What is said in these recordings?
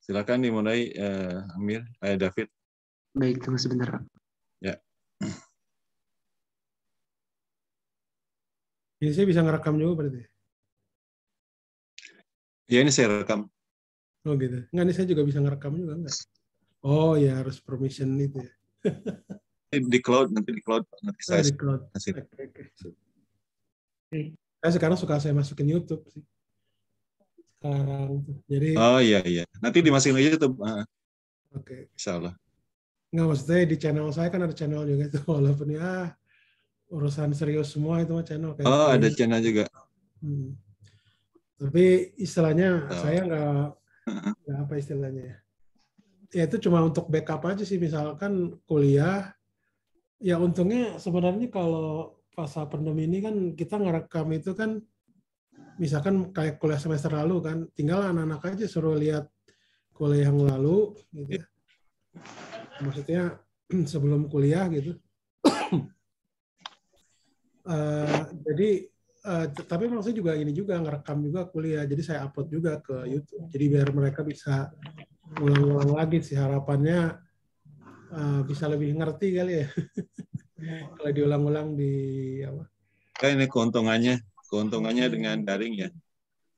Silakan dimulai Amir, David. Baik, tunggu sebentar, Pak. Ya. Ini saya bisa ngerekam juga berarti. Ya ini saya rekam. Oh gitu. Enggak, ini saya juga bisa ngerekam juga enggak? Oh ya, harus permission itu ya. Di cloud, nanti di cloud. Nanti Nah, saya di cloud. kasih. Oke. Saya sekarang suka saya masukin YouTube sih. Sekarang tuh. Jadi Oh iya. Nanti dimasukin ke YouTube. oke. Insya Allah. Nggak, maksudnya di channel saya kan ada channel juga itu. Walaupun ya urusan serius semua itu mah channel kayak Oh, ada kuliah. channel juga. Tapi istilahnya saya nggak apa istilahnya ya. Ya itu cuma untuk backup aja sih. Misalkan kuliah, ya untungnya sebenarnya kalau masa pandemi ini kan kita ngerekam itu kan, misalkan kayak kuliah semester lalu kan, tinggal anak-anak aja suruh lihat kuliah yang lalu gitu ya. Maksudnya sebelum kuliah gitu. Jadi tapi maksudnya juga ini juga ngerekam juga kuliah, jadi saya upload juga ke YouTube, jadi biar mereka bisa ulang-ulang lagi sih, harapannya bisa lebih ngerti kali ya kalau diulang-ulang di apa. Ini keuntungannya dengan daring ya.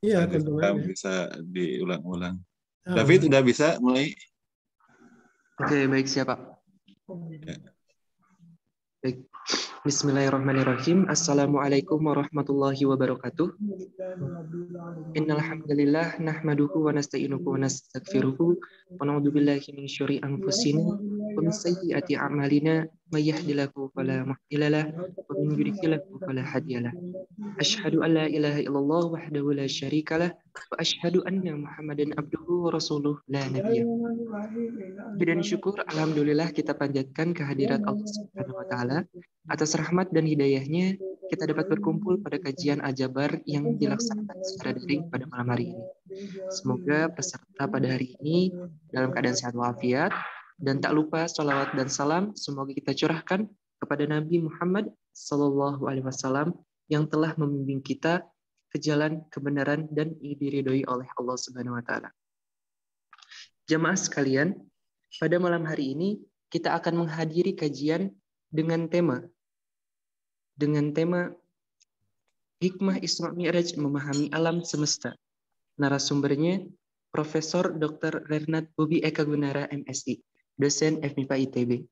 Iya, Bisa direkam, keuntungannya. bisa diulang-ulang. David udah bisa mulai? Oke, baik, siapa? Ya. Baik. Bismillahirrahmanirrahim. Assalamualaikum warahmatullahi wabarakatuh. Innal hamdalillah nahmaduhu wa nasta'inuhu wa nastaghfiruhu wa na'udzu billahi min syururi anfusina wa min sayyiati a'malina may yahdihillahu fala mudilla lahu wa man yudlilhu fala hadiya lahu. Asyhadu an la ilaha illallah wahdahu la syarika lah wa asyhadu anna Muhammadan abduhu wa rasuluh la nabiyya. Dan syukur alhamdulillah kita panjatkan kehadirat Allah Subhanahu wa taala atas rahmat dan hidayahnya kita dapat berkumpul pada kajian Al-Jabar yang dilaksanakan secara daring pada malam hari ini. Semoga peserta pada hari ini dalam keadaan sehat walafiat, dan tak lupa sholawat dan salam semoga kita curahkan kepada Nabi Muhammad Sallallahu Alaihi Wasallam yang telah membimbing kita ke jalan kebenaran dan diridhoi oleh Allah Subhanahu Wa Taala. Jamaah sekalian, pada malam hari ini kita akan menghadiri kajian dengan tema Hikmah Isra Mi'raj Memahami Alam Semesta. Narasumbernya Profesor Dr. Renat Bobi Eka Gunara MSI, dosen FMIPA ITB.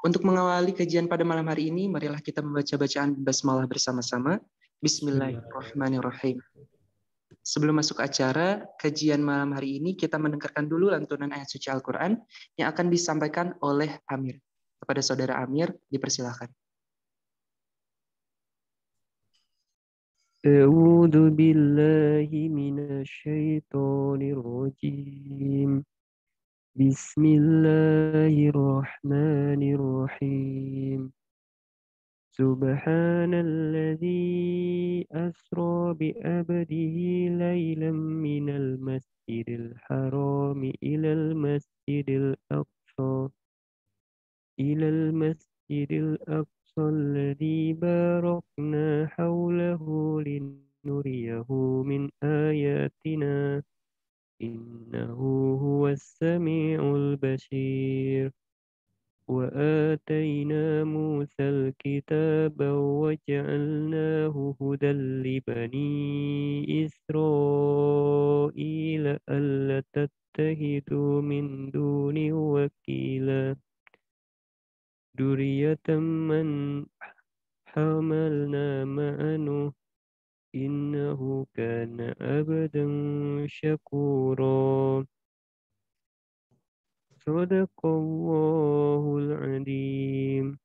Untuk mengawali kajian pada malam hari ini, marilah kita membaca bacaan basmalah bersama-sama. Bismillahirrahmanirrahim. Sebelum masuk acara kajian malam hari ini, kita mendengarkan dulu lantunan ayat suci Al-Quran yang akan disampaikan oleh Amir. Kepada saudara Amir, dipersilakan. A'udzu billahi minasyaitonir rajim. Bismillahirrahmanirrahim. Subhanalladzi asra bi abdihi lailan minal masjidil harami ilal masjidil aqsa alladzi barakna hawlahu linuriyahu min ayatina innahu huwas sami'ul basir. وآتينا موسى الكتاب وجعلناه هدى لبني إسرائيل ألا تتخذوا من دوني وكيلا ذرية من حملنا مع نوح إنه كان عبدا شكورا. Sadaqallahul Adzim.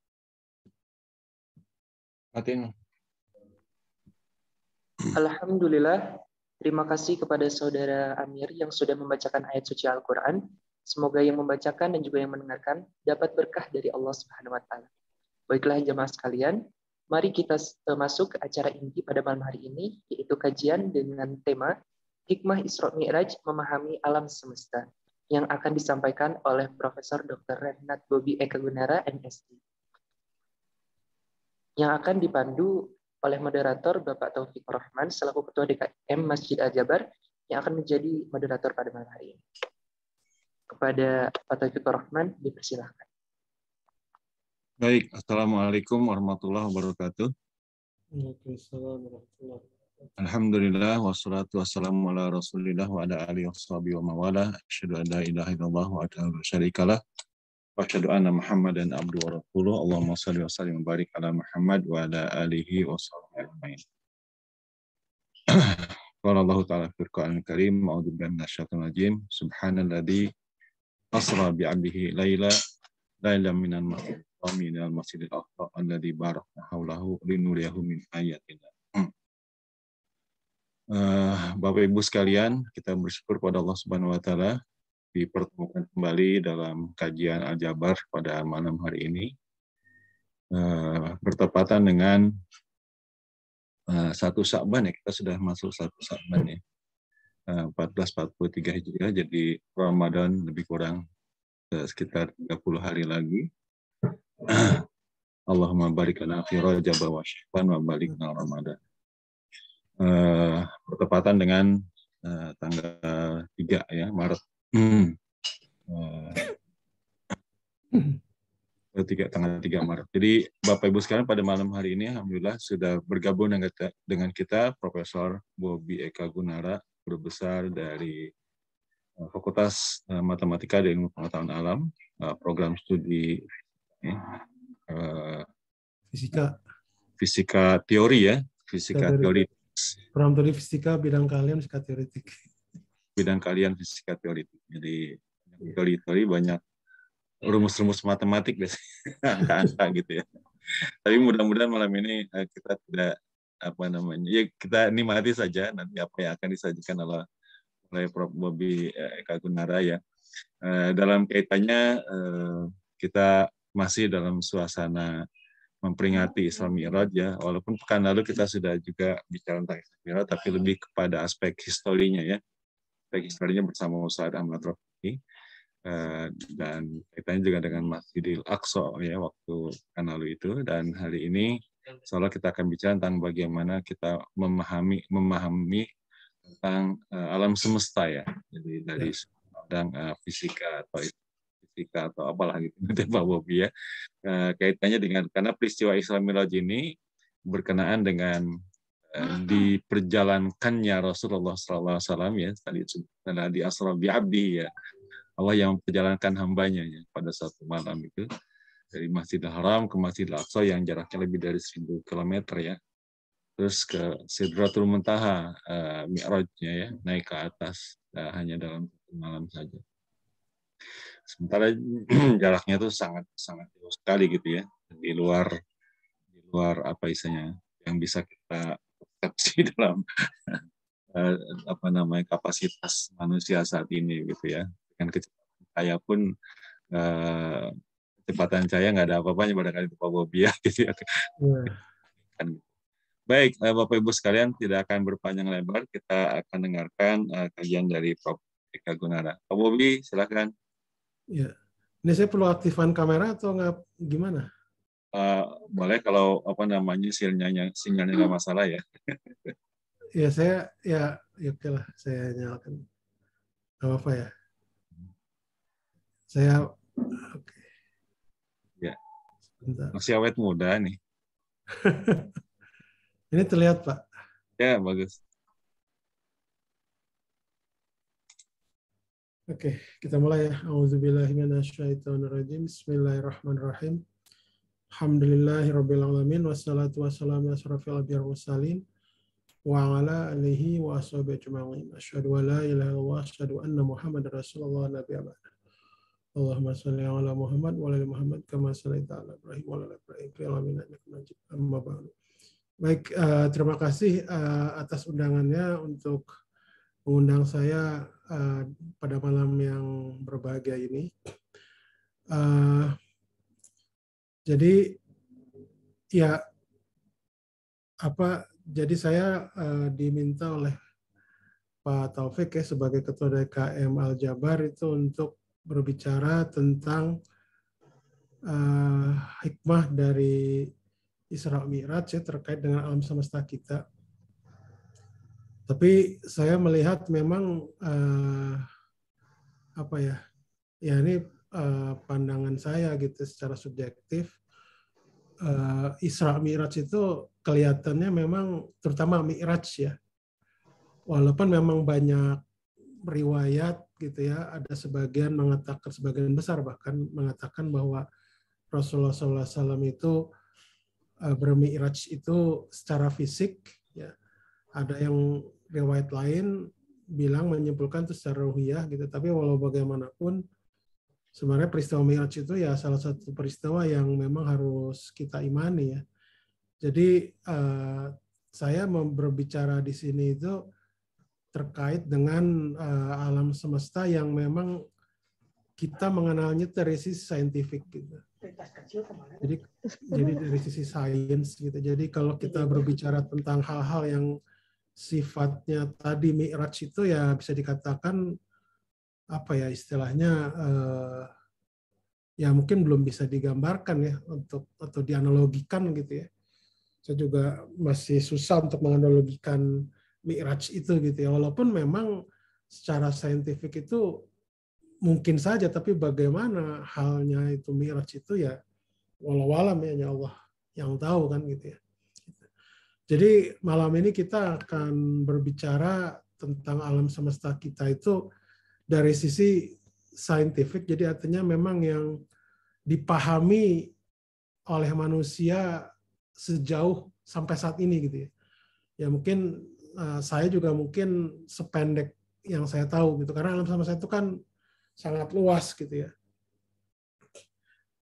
Alhamdulillah, terima kasih kepada saudara Amir yang sudah membacakan ayat suci Al-Quran. Semoga yang membacakan dan juga yang mendengarkan dapat berkah dari Allah Subhanahu wa Ta'ala. Baiklah jemaah sekalian, mari kita masuk ke acara inti pada malam hari ini, yaitu kajian dengan tema Hikmah Isra Mi'raj Memahami Alam Semesta, yang akan disampaikan oleh Profesor Dr. Renat Bobi Eka Gunara, MSI. Yang akan dipandu oleh moderator Bapak Taufik Rahman selaku Ketua DKM Masjid Al-Jabar, yang akan menjadi moderator pada malam hari ini. Kepada Pak Taufikur Rahman, dipersilahkan. Baik, Assalamualaikum warahmatullahi wabarakatuh. Waalaikumsalam warahmatullahi wabarakatuh. Alhamdulillah, wassalatu wassalamu ala rasulillah wa ala alihi washabihi wa mawala. Asyhadu an la ilaha illallah wa la syarikalah. Wa asyhadu anna Muhammadan abduhu wa rasuluh. Allahumma shalli wa sallim wa barik ala Muhammad wa ala alihi wa sahbihi ajmain. Qala Allah ta'ala fil Qur'anil Karim, a'udzu billahi minasyaitonir rajim. Subhanalladzi asra bi 'abdihi lailan minal masjidil aqsa alladzi barakna haulahu linuriyahu min ayatina. Bapak Ibu sekalian, kita bersyukur pada Allah Subhanahu wa taala dipertemukan kembali dalam kajian Al-Jabar pada malam hari ini. Bertepatan dengan 1 Sya'ban ya, kita sudah masuk 1 Sya'ban ya. 1443 Hijriah, jadi Ramadan lebih kurang sekitar 30 hari lagi. Allahumma barik lana fi Rajab wa Sya'ban wa barik lana Ramadan. Bertepatan dengan tanggal 3 ya, Maret. Tanggal 3 Maret. Jadi Bapak Ibu sekalian, pada malam hari ini alhamdulillah sudah bergabung dengan kita Profesor Bobi Eka Gunara, guru besar dari Fakultas Matematika dan Ilmu Pengetahuan Alam, program studi fisika teori ya, fisika teori. Program studi fisika, bidang kalian fisika teoretik. Bidang kalian fisika teoretik. Jadi teori-teori banyak rumus-rumus matematik angka-angka gitu ya. Tapi mudah-mudahan malam ini kita tidak kita nikmati saja nanti apa yang akan disajikan oleh Prof. Bobi Eka Gunara ya. Dalam kaitannya kita masih dalam suasana memperingati Isra Mi'raj ya, walaupun pekan lalu kita sudah juga bicara tentang Isra Mi'raj, tapi lebih kepada aspek historinya ya, aspek historinya bersama Ustaz Ahmad Rafi'i, dan kaitannya juga dengan Masjidil Aqsa ya waktu pekan lalu itu. Dan hari ini insyaallah kita akan bicara tentang bagaimana kita memahami tentang alam semesta ya, jadi dari tentang fisika atau apalah gitu Pak Bobi ya. Kaitannya dengan, karena peristiwa Isra Mi'raj ini berkenaan dengan diperjalankannya Rasulullah SAW ya, tadi di asra bi 'abdi ya, Allah yang memperjalankan hambanya ya, pada satu malam itu dari Masjidil Haram ke Masjidil Aqsa yang jaraknya lebih dari 1000 km ya, terus ke Sidratul Muntaha, Mi'rajnya ya, naik ke atas hanya dalam satu malam saja. Sementara jaraknya itu sangat jauh sekali gitu ya, di luar apa istilahnya yang bisa kita persepsi dalam kapasitas manusia saat ini gitu ya. Dengan kecepatan cahaya pun kecepatan cahaya nggak ada apa-apanya pada kali Pak Bobi ya gitu ya. Baik, Bapak Ibu sekalian, tidak akan berpanjang lebar, kita akan dengarkan kajian dari Prof. Eka Gunara. Pak Bobi, silakan. Ya, ini saya perlu aktifkan kamera atau nggak gimana? Boleh kalau sinyalnya nggak masalah ya. Ya saya ya oke lah, saya nyalakan. Nggak apa-apa ya. Saya oke. Ya. Sebentar. Masih awet muda nih. Ini terlihat Pak. Ya bagus. Oke, kita mulai ya. A'udzubillahi minasyaitonirrajim. Bismillahirrahmanirrahim. Alhamdulillahirabbil alamin wassalatu wassalamu ala asyrofil anbiya'i wal mursalin wa ala alihi wa ashabihi ajma'in. Asyhadu an la ilaha illallah, asyhadu anna Muhammadar Rasulullah nabiyya ba'd. Allahumma shalli ala Muhammad wa ala Muhammad kama shallaita ala Ibrahim wa ala Ibrahim fil alamin innaka Majid. Amma ba'du. Baik, terima kasih atas undangannya untuk mengundang saya pada malam yang berbahagia ini. Jadi saya diminta oleh Pak Taufik ya sebagai Ketua DKM Al-Jabar itu untuk berbicara tentang hikmah dari Isra Mi'raj ya, terkait dengan alam semesta kita. Tapi saya melihat memang ini pandangan saya gitu secara subjektif. Isra Mi'raj itu kelihatannya memang terutama Mi'raj ya. Walaupun memang banyak riwayat gitu ya, ada sebagian besar bahkan mengatakan bahwa Rasulullah SAW itu bermi'raj itu secara fisik ya. Ada yang riwayat lain bilang menyimpulkan itu secara ruhiyah gitu, tapi walau bagaimanapun sebenarnya peristiwa Mi'raj itu ya salah satu peristiwa yang memang harus kita imani ya. Jadi saya mau berbicara di sini itu terkait dengan alam semesta yang memang kita mengenalnya dari sisi saintifik gitu. Jadi dari sisi sains gitu. Jadi kalau kita berbicara tentang hal-hal yang sifatnya tadi Mi'raj itu ya bisa dikatakan apa ya istilahnya ya mungkin belum bisa digambarkan ya atau dianalogikan gitu ya. Saya juga masih susah untuk menganalogikan Mi'raj itu gitu ya. Walaupun memang secara saintifik itu mungkin saja, tapi bagaimana halnya itu Mi'raj itu ya walau alam ya hanya Allah yang tahu kan gitu ya. Jadi malam ini kita akan berbicara tentang alam semesta kita itu dari sisi saintifik, jadi artinya memang yang dipahami oleh manusia sejauh sampai saat ini gitu ya. Ya mungkin saya juga mungkin sependek yang saya tahu gitu, karena alam semesta itu kan sangat luas gitu ya.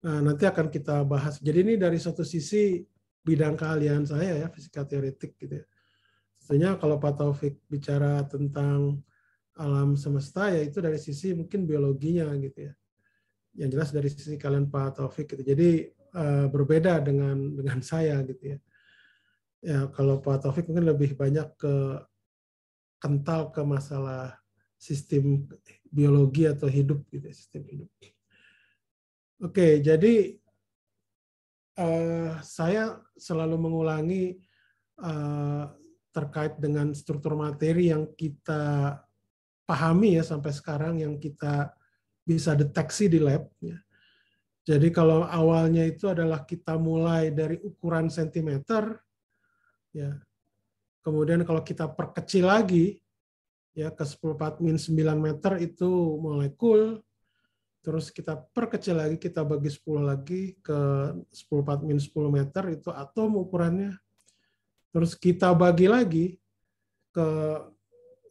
Nah, nanti akan kita bahas. Jadi ini dari satu sisi bidang keahlian saya ya, fisika teoretik gitu ya. Tentunya kalau Pak Taufik bicara tentang alam semesta ya itu dari sisi mungkin biologinya gitu ya. Yang jelas dari sisi kalian Pak Taufik gitu. Jadi berbeda dengan saya gitu ya. Ya kalau Pak Taufik mungkin lebih banyak kental ke masalah sistem biologi atau hidup gitu ya, sistem hidup. Oke, jadi saya selalu mengulangi terkait dengan struktur materi yang kita pahami ya sampai sekarang, yang kita bisa deteksi di lab. Ya. Jadi kalau awalnya itu adalah kita mulai dari ukuran sentimeter, ya. Kemudian kalau kita perkecil lagi, ya ke 10⁻⁹ meter itu molekul. Terus kita perkecil lagi, kita bagi 10 lagi ke 10⁻⁴ meter itu atom ukurannya. Terus kita bagi lagi ke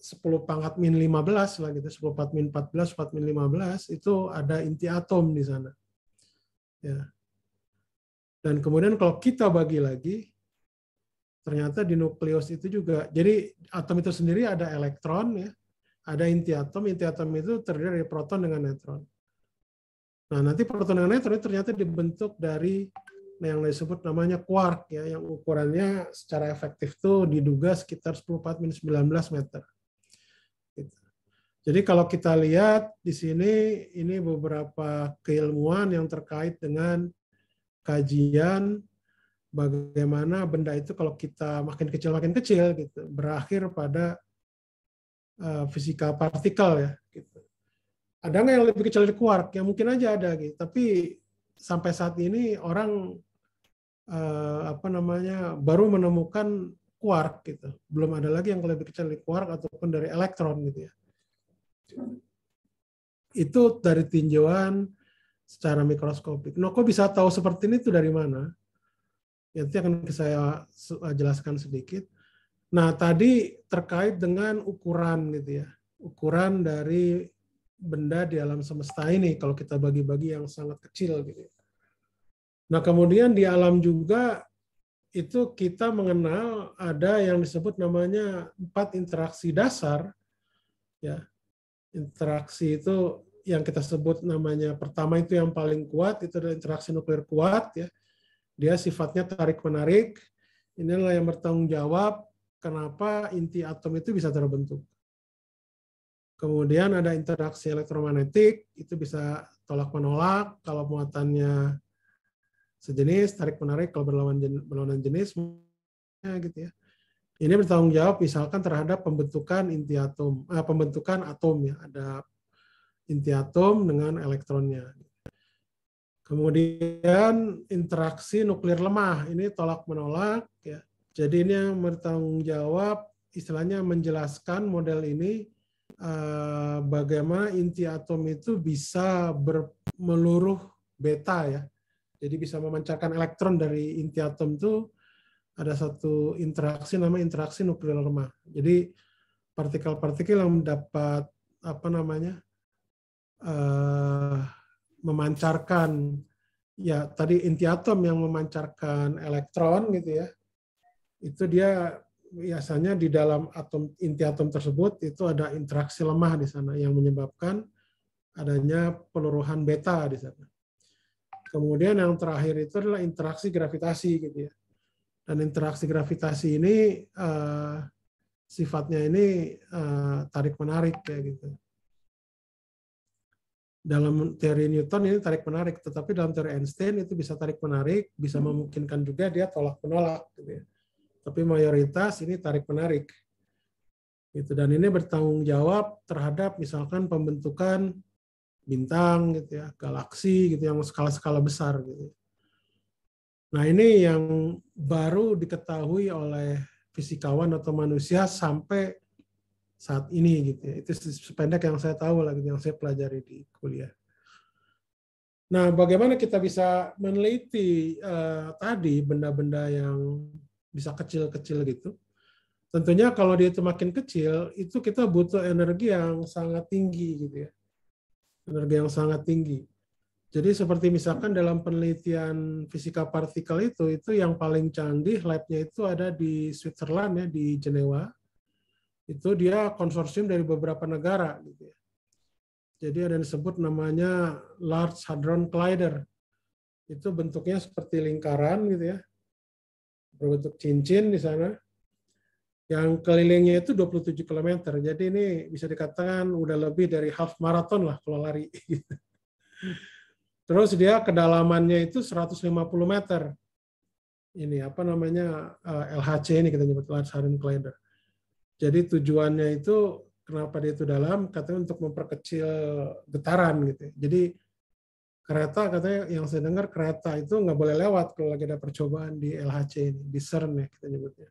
10⁻⁻15 lah gitu, 10⁻⁴, 10⁻15 itu ada inti atom di sana. Ya. Dan kemudian kalau kita bagi lagi, ternyata di nukleus itu juga, jadi atom itu sendiri ada elektron ya, ada inti atom itu terdiri dari proton dengan neutron. Nah, nanti proton dengan neutron ternyata dibentuk dari yang disebut namanya quark ya, yang ukurannya secara efektif tuh diduga sekitar 10⁻⁹ meter. Gitu. Jadi kalau kita lihat di sini ini beberapa keilmuan yang terkait dengan kajian bagaimana benda itu kalau kita makin kecil gitu, berakhir pada fisika partikel ya gitu. Ada nggak yang lebih kecil dari quark? Ya mungkin aja ada gitu. Tapi sampai saat ini orang baru menemukan quark gitu. Belum ada lagi yang lebih kecil dari quark ataupun dari elektron gitu ya. Itu dari tinjauan secara mikroskopik. Nah, kok bisa tahu seperti ini itu dari mana? Nanti akan saya jelaskan sedikit. Nah, tadi terkait dengan ukuran gitu ya. Ukuran dari benda di alam semesta ini kalau kita bagi-bagi yang sangat kecil gitu. Nah, kemudian di alam juga itu kita mengenal ada yang disebut namanya 4 interaksi dasar ya. Interaksi itu yang kita sebut namanya pertama itu yang paling kuat itu adalah interaksi nuklir kuat ya. Dia sifatnya tarik-menarik. Inilah yang bertanggung jawab kenapa inti atom itu bisa terbentuk. Kemudian ada interaksi elektromagnetik, itu bisa tolak-menolak, kalau muatannya sejenis, tarik-menarik, kalau berlawanan jenis, gitu ya. Ini bertanggung jawab misalkan terhadap pembentukan inti atom, pembentukan atom ya, ada inti atom dengan elektronnya. Kemudian interaksi nuklir lemah, ini tolak menolak ya. Jadi ini yang bertanggung jawab, istilahnya menjelaskan model ini bagaimana inti atom itu bisa meluruh beta ya. Jadi bisa memancarkan elektron dari inti atom itu ada satu interaksi namanya interaksi nuklir lemah. Jadi partikel-partikel yang mendapat memancarkan ya tadi inti atom yang memancarkan elektron gitu ya. Itu dia biasanya di dalam inti atom tersebut itu ada interaksi lemah di sana yang menyebabkan adanya peluruhan beta di sana. Kemudian yang terakhir itu adalah interaksi gravitasi gitu ya. Dan interaksi gravitasi ini sifatnya ini tarik menarik kayak gitu. Dalam teori Newton ini tarik menarik, tetapi dalam teori Einstein itu bisa tarik menarik, bisa memungkinkan juga dia tolak menolak gitu ya. Tapi mayoritas ini tarik menarik. Gitu. Dan ini bertanggung jawab terhadap misalkan pembentukan bintang gitu ya, galaksi gitu yang skala-skala besar gitu. Nah, ini yang baru diketahui oleh fisikawan atau manusia sampai saat ini gitu ya. Itu sependek yang saya tahu lagi, yang saya pelajari di kuliah. Nah, bagaimana kita bisa meneliti tadi benda-benda yang bisa kecil-kecil gitu? Tentunya kalau dia itu makin kecil, itu kita butuh energi yang sangat tinggi gitu ya. Energi yang sangat tinggi. Jadi seperti misalkan dalam penelitian fisika partikel itu yang paling canggih lab-nya itu ada di Switzerland ya, di Jenewa. Itu dia konsorsium dari beberapa negara gitu ya. Jadi ada yang disebut namanya Large Hadron Collider. Itu bentuknya seperti lingkaran gitu ya. Berbentuk cincin di sana. Yang kelilingnya itu 27 km. Jadi ini bisa dikatakan udah lebih dari half marathon lah kalau lari gitu. Terus dia kedalamannya itu 150 meter. Ini apa namanya LHC ini kita nyebut Large Hadron Collider. Jadi tujuannya itu kenapa dia itu dalam? Katanya untuk memperkecil getaran gitu. Jadi kereta katanya yang saya dengar kereta itu nggak boleh lewat kalau lagi ada percobaan di LHC ini, di CERN ya kita nyebutnya.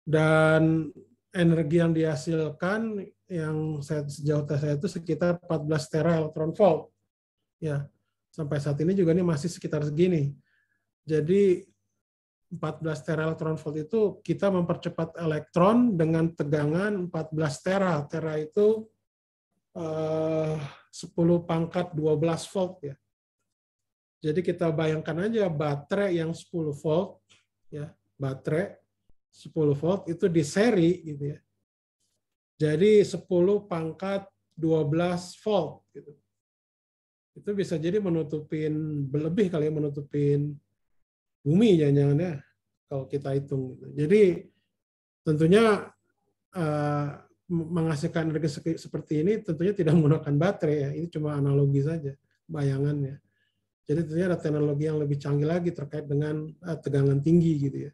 Dan energi yang dihasilkan yang sejauh tes saya itu sekitar 14 tera elektron volt. Ya, sampai saat ini juga ini masih sekitar segini. Jadi 14 tera elektron volt itu kita mempercepat elektron dengan tegangan 14 tera. Tera itu 10 pangkat 12 volt ya. Jadi kita bayangkan aja baterai yang 10 volt ya, baterai 10 volt itu di seri gitu ya. Jadi 10 pangkat 12 volt gitu. Itu bisa jadi menutupin berlebih kali ya, menutupin bumi jangan-jangan ya kalau kita hitung. Jadi tentunya menghasilkan energi seperti ini tentunya tidak menggunakan baterai ya. Ini cuma analogi saja, bayangannya. Jadi tentunya ada teknologi yang lebih canggih lagi terkait dengan tegangan tinggi gitu ya.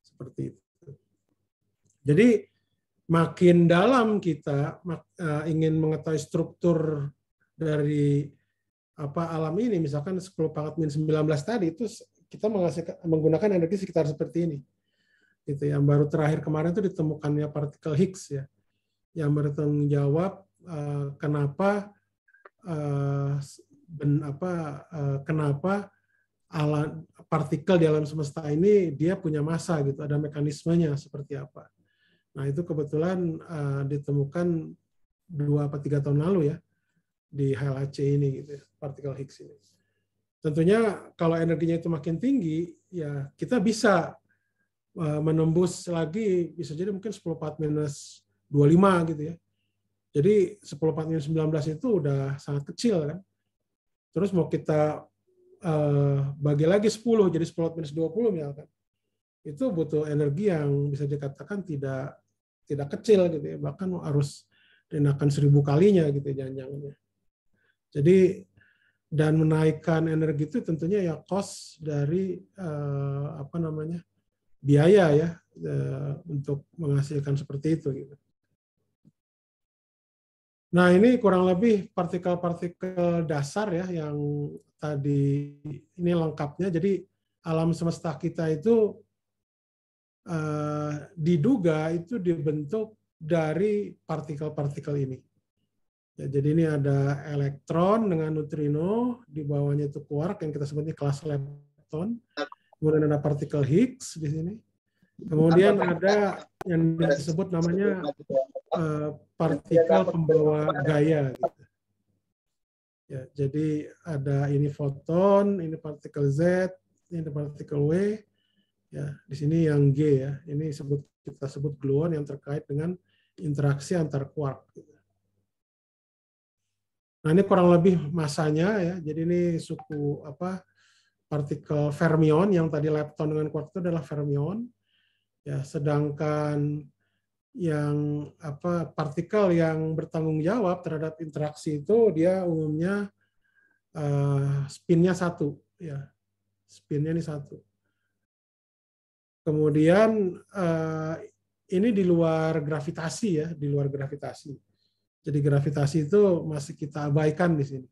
Seperti itu. Jadi makin dalam kita ingin mengetahui struktur dari alam ini, misalkan 10 pangkat min 19 tadi, itu kita menggunakan energi sekitar seperti ini. Gitu. Yang baru terakhir kemarin itu ditemukannya partikel Higgs ya, yang bertanggung jawab kenapa partikel di alam semesta ini dia punya massa gitu, ada mekanismenya seperti apa. Nah itu kebetulan ditemukan 2 atau 3 tahun lalu ya di LHC ini gitu, partikel Higgs ini. Tentunya kalau energinya itu makin tinggi, ya kita bisa menembus lagi, bisa jadi mungkin 10⁻⁻25 gitu ya. Jadi 10⁻⁻19 itu udah sangat kecil kan. Terus mau kita bagi lagi 10, jadi 10⁻20 misalkan. Itu butuh energi yang bisa dikatakan tidak kecil gitu ya, bahkan harus dinaikkan 1000 kalinya gitu jangan-jangan. Jadi dan menaikkan energi itu tentunya ya cost dari biaya ya untuk menghasilkan seperti itu gitu. Nah, ini kurang lebih partikel-partikel dasar ya yang tadi ini lengkapnya. Jadi alam semesta kita itu diduga itu dibentuk dari partikel-partikel ini. Ya, jadi ini ada elektron dengan neutrino, di bawahnya itu quark yang kita sebutnya kelas lepton. Kemudian ada partikel Higgs di sini. Kemudian ada yang disebut namanya partikel pembawa gaya. Gitu. Ya, jadi ada ini foton, ini partikel Z, ini partikel W. Ya, di sini yang G ya. Ini kita sebut gluon yang terkait dengan interaksi antar quark. Gitu. Nah, ini kurang lebih masanya ya. Jadi ini suku partikel fermion yang tadi lepton dengan quark itu adalah fermion. Ya, sedangkan yang partikel yang bertanggung jawab terhadap interaksi itu dia umumnya spinnya 1 ya. Spinnya ini 1. Kemudian ini di luar gravitasi ya, di luar gravitasi. Jadi gravitasi itu masih kita abaikan di sini.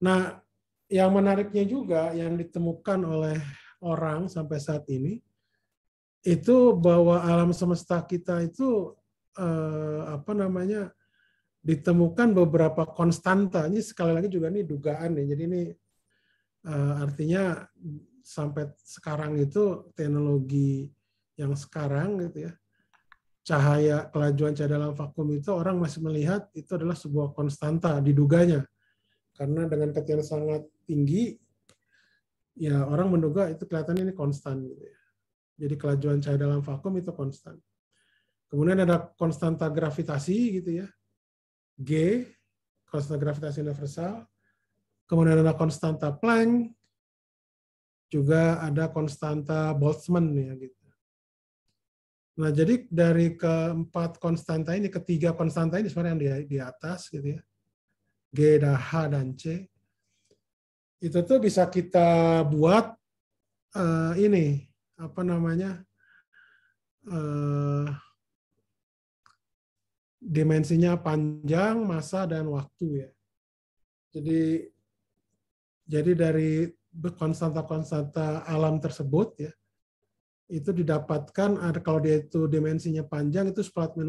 Nah, yang menariknya juga yang ditemukan oleh orang sampai saat ini itu bahwa alam semesta kita itu ditemukan beberapa konstanta. Ini sekali lagi juga ini dugaan ya. Jadi ini artinya sampai sekarang itu teknologi yang sekarang gitu ya. Kelajuan cahaya dalam vakum itu orang masih melihat itu adalah sebuah konstanta diduganya. Karena dengan ketinggian sangat tinggi ya orang menduga itu kelihatannya ini konstan gitu ya. Jadi kelajuan cahaya dalam vakum itu konstan. Kemudian ada konstanta gravitasi gitu ya. G, konstanta gravitasi universal. Kemudian ada konstanta Planck. Juga ada konstanta Boltzmann ya gitu. Nah, jadi dari keempat konstanta ini, ketiga konstanta ini sebenarnya yang di atas gitu ya. G, H, dan C. Itu tuh bisa kita buat dimensinya panjang, massa, dan waktu ya. Jadi dari konstanta-konstanta alam tersebut ya, itu didapatkan kalau dia itu dimensinya panjang itu 10⁻⁵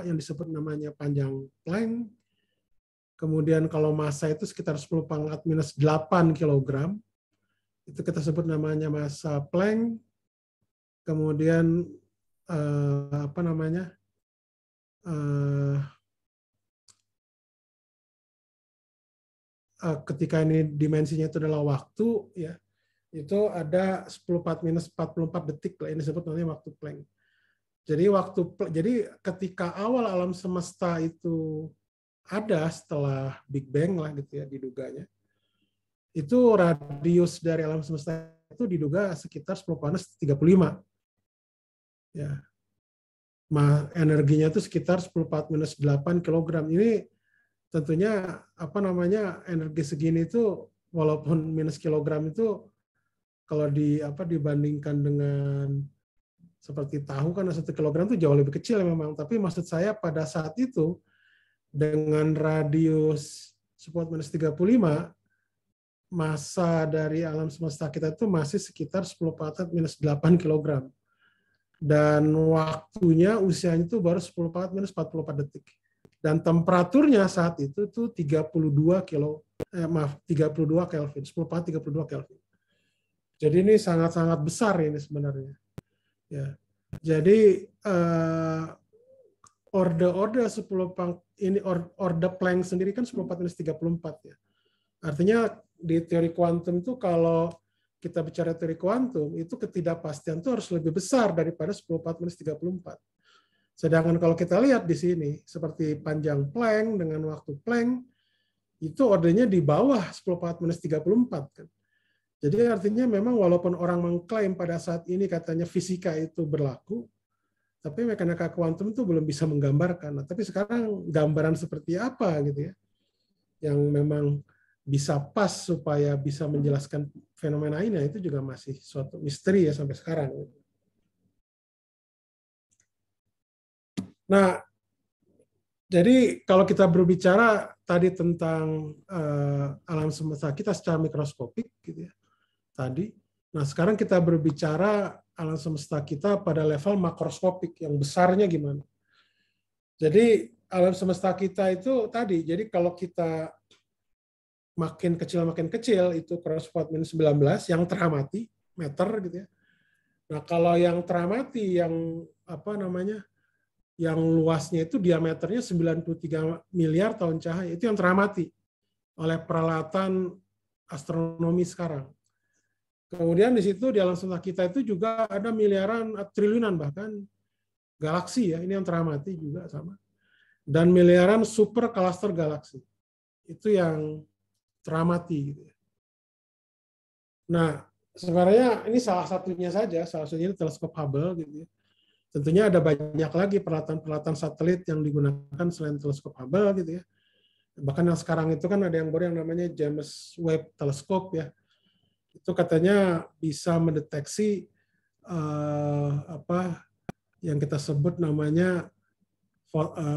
yang disebut namanya panjang Planck. Kemudian kalau massa itu sekitar 10⁻⁸ kg. Itu kita sebut namanya massa Planck. Kemudian ketika ini dimensinya itu adalah waktu ya, itu ada 10⁻⁴ detik lah, ini disebut namanya waktu Planck. Jadi ketika awal alam semesta itu ada setelah Big Bang lah gitu ya diduganya, itu radius dari alam semesta itu diduga sekitar 10⁻⁵. Ya. Energinya itu sekitar 10⁻⁸ kg. Ini tentunya energi segini itu walaupun minus kilogram itu kalau dibandingkan dengan seperti tahu kan 1 kilogram itu jauh lebih kecil memang, tapi maksud saya pada saat itu dengan radius 10⁻⁵, massa dari alam semesta kita itu masih sekitar 10⁻⁸ kg. Dan waktunya usianya itu baru 10⁻⁴ detik. Dan temperaturnya saat itu tuh 32 Kelvin, 10⁻32 Kelvin. Jadi ini sangat-sangat besar ini sebenarnya. Ya. Jadi orde 10 ini orde Planck sendiri kan 10⁻⁴ ya. Artinya di teori kuantum itu kalau kita bicara teori kuantum, itu ketidakpastian itu harus lebih besar daripada 10⁻⁴. Sedangkan kalau kita lihat di sini, seperti panjang Planck dengan waktu Planck, itu ordenya di bawah 10⁻⁴. Kan? Jadi artinya memang walaupun orang mengklaim pada saat ini katanya fisika itu berlaku, tapi mekanika kuantum itu belum bisa menggambarkan. Nah, tapi sekarang gambaran seperti apa gitu ya, yang memang bisa pas supaya bisa menjelaskan fenomena ini, itu juga masih suatu misteri ya sampai sekarang. Nah, jadi kalau kita berbicara tadi tentang alam semesta kita secara mikroskopik, gitu ya, tadi. Nah, sekarang kita berbicara alam semesta kita pada level makroskopik, yang besarnya gimana. Jadi alam semesta kita itu tadi, jadi kalau kita makin kecil itu -19 yang teramati meter gitu ya. Nah, kalau yang teramati yang apa namanya? Yang luasnya itu diameternya 93 miliar tahun cahaya, itu yang teramati oleh peralatan astronomi sekarang. Kemudian di situ di alam semesta kita itu juga ada miliaran, triliunan bahkan galaksi ya, ini yang teramati juga sama. Dan miliaran super cluster galaksi. Itu yang teramati gitu ya. Nah, sebenarnya ini salah satunya saja, salah satunya teleskop Hubble gitu ya. Tentunya ada banyak lagi peralatan-peralatan satelit yang digunakan selain teleskop Hubble gitu ya. Bahkan yang sekarang itu kan ada yang baru yang namanya James Webb Telescope ya. Itu katanya bisa mendeteksi apa yang kita sebut namanya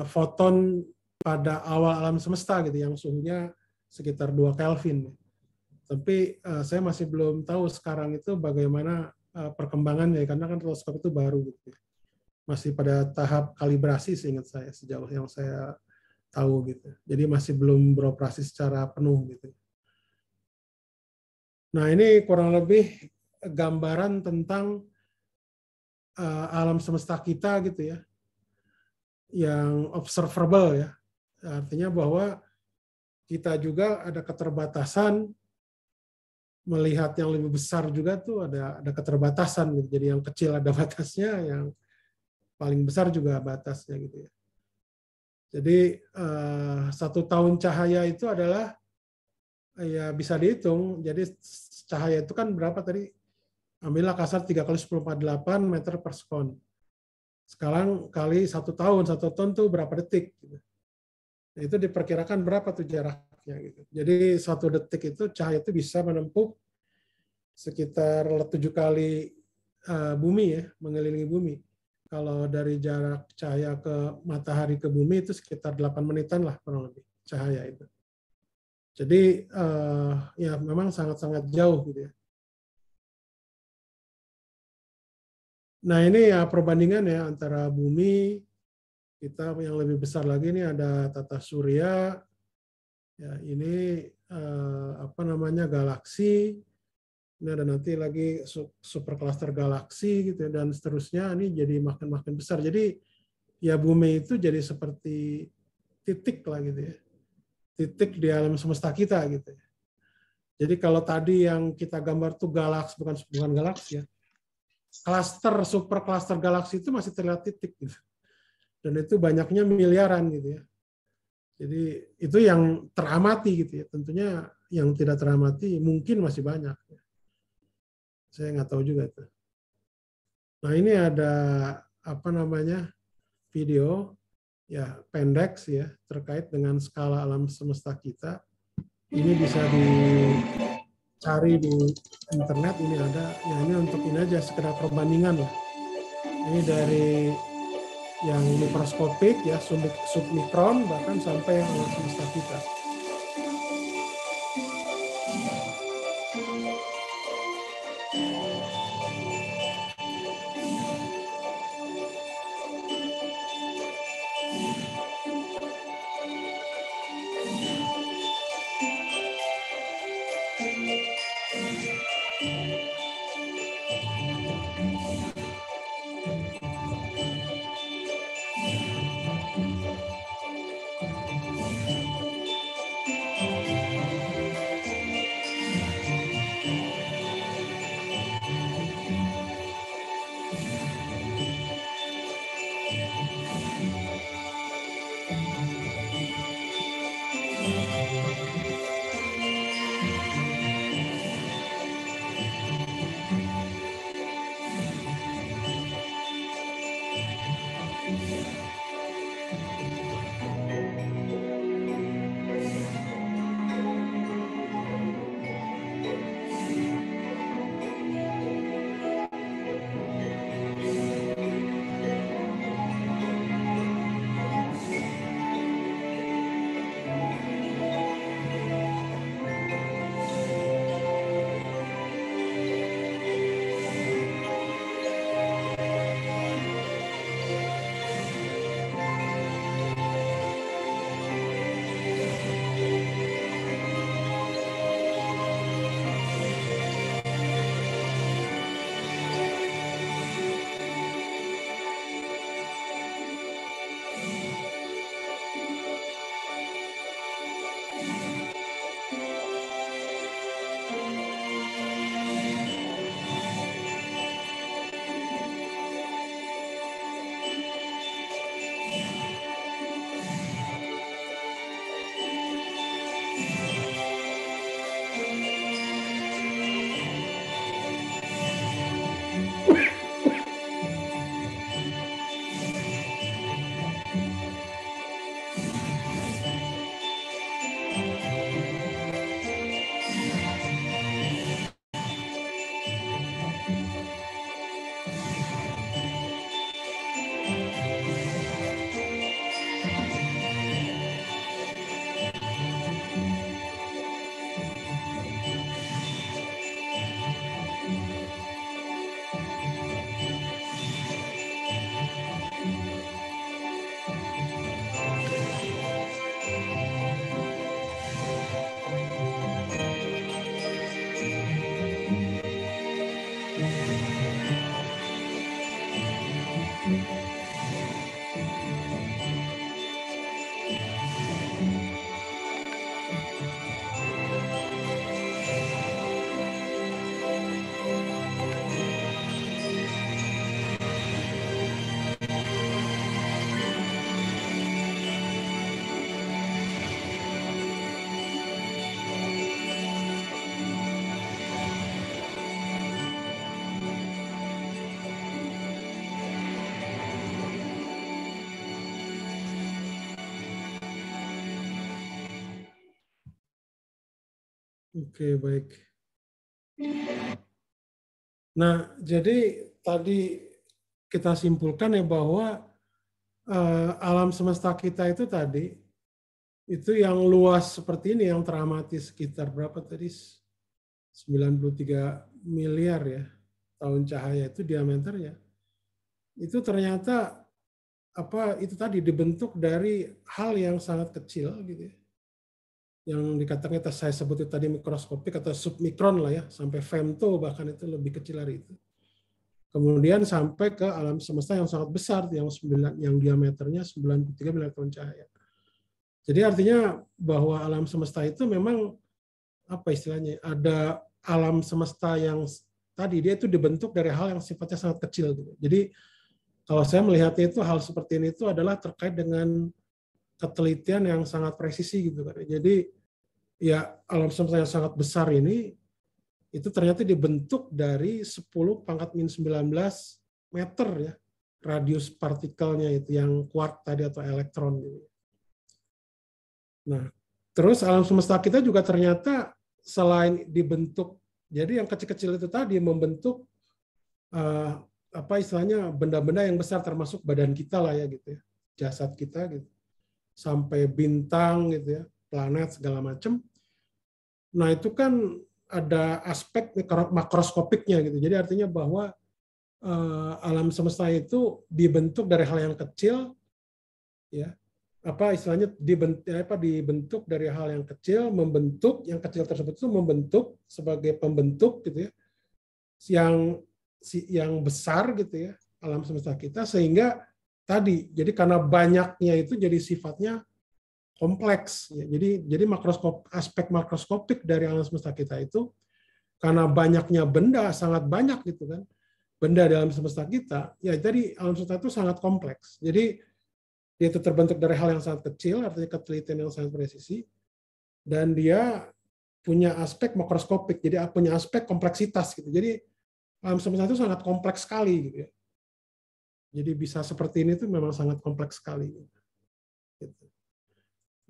foton pada awal alam semesta gitu, yang suhunya sekitar 2 Kelvin. Tapi saya masih belum tahu sekarang itu bagaimana perkembangannya, karena kan teleskop itu baru gitu. Masih pada tahap kalibrasi seingat saya, sejauh yang saya tahu gitu. Jadi masih belum beroperasi secara penuh gitu. Nah, ini kurang lebih gambaran tentang alam semesta kita gitu ya, yang observable ya. Artinya bahwa kita juga ada keterbatasan melihat yang lebih besar juga tuh ada keterbatasan gitu. Jadi yang kecil ada batasnya, yang paling besar juga batasnya gitu ya. Jadi 1 tahun cahaya itu adalah ya bisa dihitung. Jadi cahaya itu kan berapa tadi? Ambillah kasar 3 kali 10⁴ meter per sekon. Sekarang kali 1 tahun, 1 tahun tuh berapa detik? Gitu. Nah, itu diperkirakan berapa tuh jaraknya gitu. Jadi 1 detik itu cahaya itu bisa menempuh sekitar 7 kali bumi ya, mengelilingi bumi. Kalau dari jarak cahaya ke matahari ke bumi itu sekitar 8 menitan lah kurang lebih cahaya itu. Jadi ya memang sangat-sangat jauh gitu ya. Nah, ini ya perbandingan ya antara bumi kita yang lebih besar lagi, ini ada tata surya. Ya, ini apa namanya galaksi. Ini ada nanti lagi supercluster galaksi gitu ya, dan seterusnya. Ini jadi makin besar. Jadi ya bumi itu jadi seperti titik lah gitu ya. Titik di alam semesta kita gitu ya. Jadi kalau tadi yang kita gambar tuh galaksi, bukan galaksi ya. Supercluster galaksi itu masih terlihat titik gitu. Dan itu banyaknya miliaran gitu ya. Jadi itu yang teramati gitu ya. Tentunya yang tidak teramati mungkin masih banyak. Saya nggak tahu juga itu. Nah, ini ada apa namanya video ya pendek sih ya terkait dengan skala alam semesta kita. Ini bisa dicari di internet, ini ada. Ya ini untuk ini aja sekedar perbandingan lah. Ini dari yang mikroskopik ya, submikron bahkan sampai yang alam semesta kita. Oke, baik. Nah, jadi tadi kita simpulkan ya bahwa alam semesta kita itu tadi, itu yang luas seperti ini, yang teramati sekitar berapa tadi? 93 miliar ya tahun cahaya itu diameternya. Itu ternyata itu tadi dibentuk dari hal yang sangat kecil gitu ya. Yang dikatakan saya sebut itu tadi mikroskopik atau submikron lah ya, sampai femto bahkan itu lebih kecil dari itu. Kemudian sampai ke alam semesta yang sangat besar yang diameternya 93 miliar tahun cahaya. Jadi artinya bahwa alam semesta itu memang apa istilahnya? Ada alam semesta yang tadi dia itu dibentuk dari hal yang sifatnya sangat kecil gitu. Jadi kalau saya melihatnya itu hal seperti ini itu adalah terkait dengan ketelitian yang sangat presisi gitu kan. Jadi ya alam semesta yang sangat besar ini itu ternyata dibentuk dari 10 pangkat min 19 meter ya radius partikelnya itu yang quark tadi atau elektron gitu. Nah, terus alam semesta kita juga ternyata selain dibentuk, jadi yang kecil-kecil itu tadi membentuk apa istilahnya benda-benda yang besar termasuk badan kita lah ya gitu ya, jasad kita gitu, sampai bintang gitu ya, planet segala macam. Nah itu kan ada aspek makroskopiknya gitu. Jadi artinya bahwa alam semesta itu dibentuk dari hal yang kecil, ya apa istilahnya dibentuk dari hal yang kecil, membentuk yang kecil tersebut itu membentuk sebagai pembentuk gitu ya, yang besar gitu ya alam semesta kita, sehingga tadi jadi karena banyaknya itu jadi sifatnya kompleks ya. Jadi aspek makroskopik dari alam semesta kita itu karena banyaknya benda, sangat banyak gitu kan benda dalam semesta kita ya, jadi alam semesta itu sangat kompleks. Jadi dia itu terbentuk dari hal yang sangat kecil, artinya ketelitian yang sangat presisi, dan dia punya aspek makroskopik, jadi punya aspek kompleksitas gitu. Jadi alam semesta itu sangat kompleks sekali gitu ya. Jadi bisa seperti ini tuh memang sangat kompleks sekali gitu.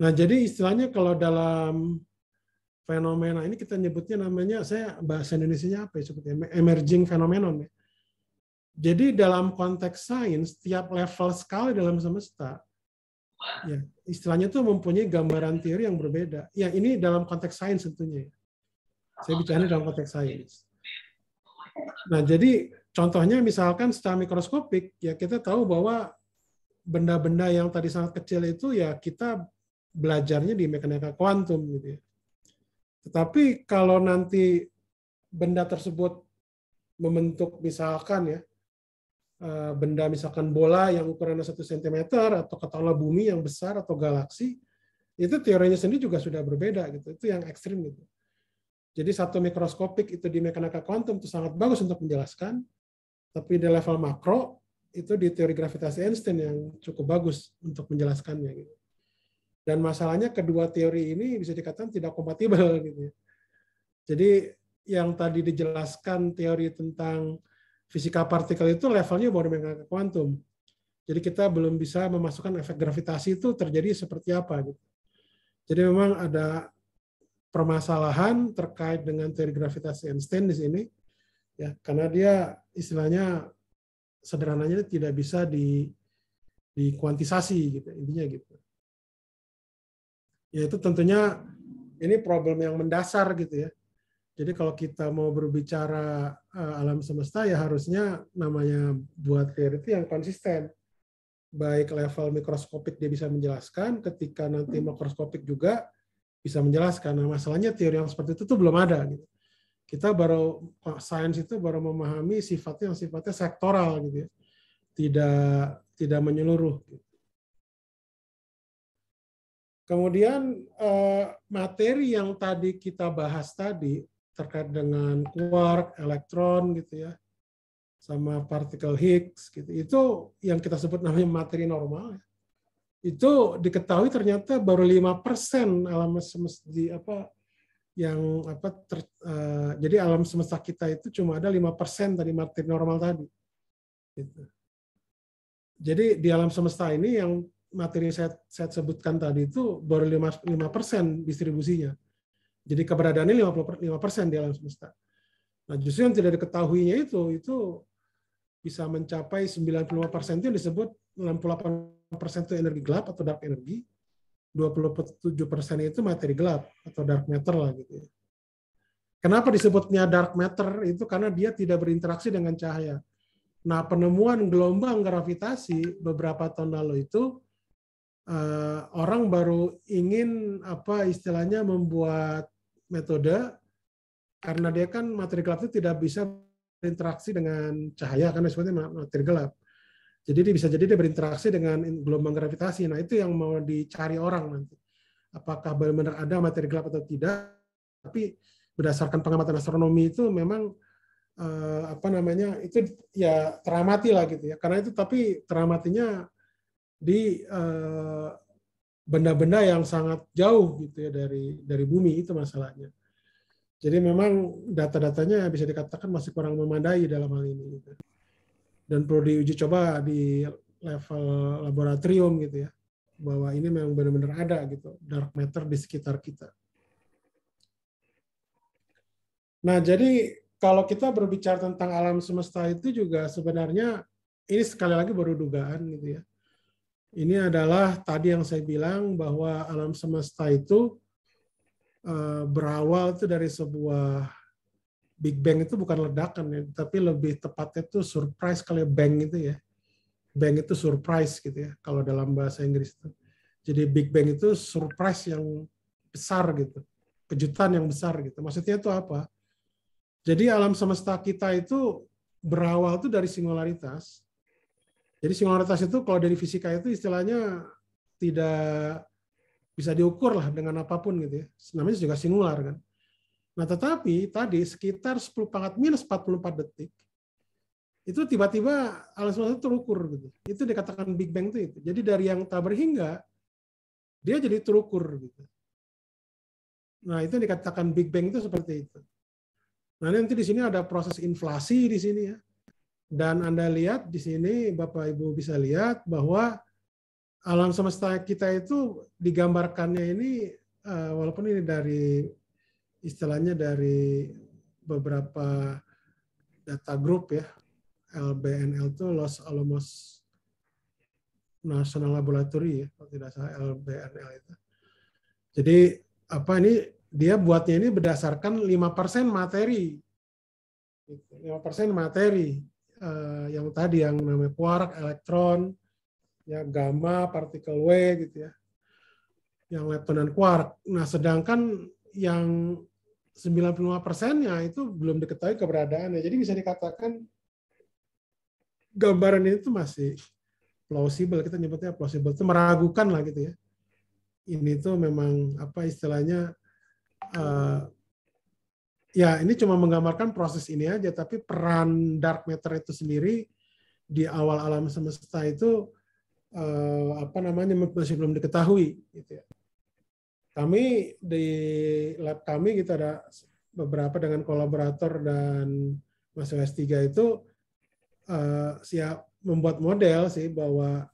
Nah, jadi istilahnya kalau dalam fenomena ini kita nyebutnya namanya, saya bahasa Indonesianya apa ya sebutnya, emerging phenomenon ya. Jadi dalam konteks sains, setiap level sekali dalam semesta, ya istilahnya itu mempunyai gambaran teori yang berbeda. Ya ini dalam konteks sains tentunya. Saya bicara dalam konteks sains. Nah, jadi contohnya misalkan secara mikroskopik, ya kita tahu bahwa benda-benda yang tadi sangat kecil itu ya kita belajarnya di mekanika kuantum gitu ya. Tetapi kalau nanti benda tersebut membentuk misalkan ya benda misalkan bola yang ukurannya 1 cm atau katakanlah bumi yang besar atau galaksi, itu teorinya sendiri juga sudah berbeda gitu. Itu yang ekstrim gitu. Jadi satu mikroskopik itu di mekanika kuantum itu sangat bagus untuk menjelaskan, tapi di level makro itu di teori gravitasi Einstein yang cukup bagus untuk menjelaskannya gitu. Dan masalahnya kedua teori ini bisa dikatakan tidak kompatibel gitu ya. Jadi yang tadi dijelaskan teori tentang fisika partikel itu levelnya baru mekanika kuantum. Jadi kita belum bisa memasukkan efek gravitasi itu terjadi seperti apa gitu. Jadi memang ada permasalahan terkait dengan teori gravitasi Einstein di sini ya, karena dia istilahnya sederhananya tidak bisa dikuantisasi gitu intinya gitu. Ya itu tentunya ini problem yang mendasar gitu ya. Jadi kalau kita mau berbicara alam semesta ya harusnya namanya buat teori itu yang konsisten. Baik level mikroskopik dia bisa menjelaskan, ketika nanti makroskopik juga bisa menjelaskan. Nah masalahnya teori yang seperti itu tuh belum ada. Gitu. Kita sains itu baru memahami sifatnya yang sifatnya sektoral gitu ya. Tidak menyeluruh. Gitu. Kemudian materi yang tadi kita bahas tadi terkait dengan quark, elektron gitu ya, sama partikel Higgs gitu, itu yang kita sebut namanya materi normal. Itu diketahui ternyata baru 5% alam semesta jadi alam semesta kita itu cuma ada 5% tadi materi normal tadi. Gitu. Jadi di alam semesta ini yang materi saya sebutkan tadi itu baru 5% distribusinya. Jadi keberadaannya 55% di alam semesta. Nah, justru yang tidak diketahuinya itu bisa mencapai 95% itu yang disebut 68% itu energi gelap atau dark energy, 27% itu materi gelap atau dark matter lah gitu ya. Kenapa disebutnya dark matter? Itu karena dia tidak berinteraksi dengan cahaya. Nah, penemuan gelombang gravitasi beberapa tahun lalu itu orang baru ingin apa istilahnya membuat metode karena dia kan materi gelap itu tidak bisa berinteraksi dengan cahaya karena sebetulnya materi gelap. Jadi dia berinteraksi dengan gelombang gravitasi. Nah, itu yang mau dicari orang nanti. Apakah benar-benar ada materi gelap atau tidak? Tapi berdasarkan pengamatan astronomi itu memang apa namanya itu ya teramati lah gitu ya. Karena itu tapi teramatinya di benda-benda yang sangat jauh gitu ya dari bumi, itu masalahnya. Jadi memang data-datanya bisa dikatakan masih kurang memadai dalam hal ini gitu. Dan perlu diuji coba di level laboratorium gitu ya, bahwa ini memang benar-benar ada gitu dark matter di sekitar kita. Nah, jadi kalau kita berbicara tentang alam semesta itu juga sebenarnya ini sekali lagi baru dugaan gitu ya. Ini adalah tadi yang saya bilang bahwa alam semesta itu berawal itu dari sebuah Big Bang. Itu bukan ledakan ya, tapi lebih tepatnya itu surprise kali ya, bang itu ya. Bang itu surprise gitu ya kalau dalam bahasa Inggris itu. Jadi Big Bang itu surprise yang besar gitu. Kejutan yang besar gitu. Maksudnya itu apa? Jadi alam semesta kita itu berawal itu dari singularitas. Jadi singularitas itu kalau dari fisika itu istilahnya tidak bisa diukur lah dengan apapun gitu ya. Namanya juga singular kan. Nah, tetapi tadi sekitar 10⁻⁻44 detik itu tiba-tiba alam semesta itu terukur gitu. Itu dikatakan Big Bang itu. Jadi dari yang tak berhingga dia jadi terukur gitu. Nah, itu dikatakan Big Bang itu seperti itu. Nah, nanti di sini ada proses inflasi di sini ya. Dan Anda lihat di sini Bapak Ibu bisa lihat bahwa alam semesta kita itu digambarkannya ini walaupun ini dari istilahnya dari beberapa data group ya, LBNL itu Los Alamos National Laboratory ya, kalau tidak salah LBNL itu. Jadi apa ini dia buatnya ini berdasarkan 5% materi. 5% materi yang tadi yang namanya quark, elektron, ya gamma, partikel W gitu ya. Yang lepton dan quark. Nah, sedangkan yang 95%-nya itu belum diketahui keberadaannya. Jadi bisa dikatakan gambaran ini tuh masih plausible, kita nyebutnya plausible, itu meragukan lah gitu ya. Ini tuh memang apa istilahnya ya ini cuma menggambarkan proses ini aja, tapi peran dark matter itu sendiri di awal alam semesta itu apa namanya masih belum diketahui gitu ya. Kami di lab kami kita ada beberapa dengan kolaborator dan mahasiswa S3 itu siap membuat model sih bahwa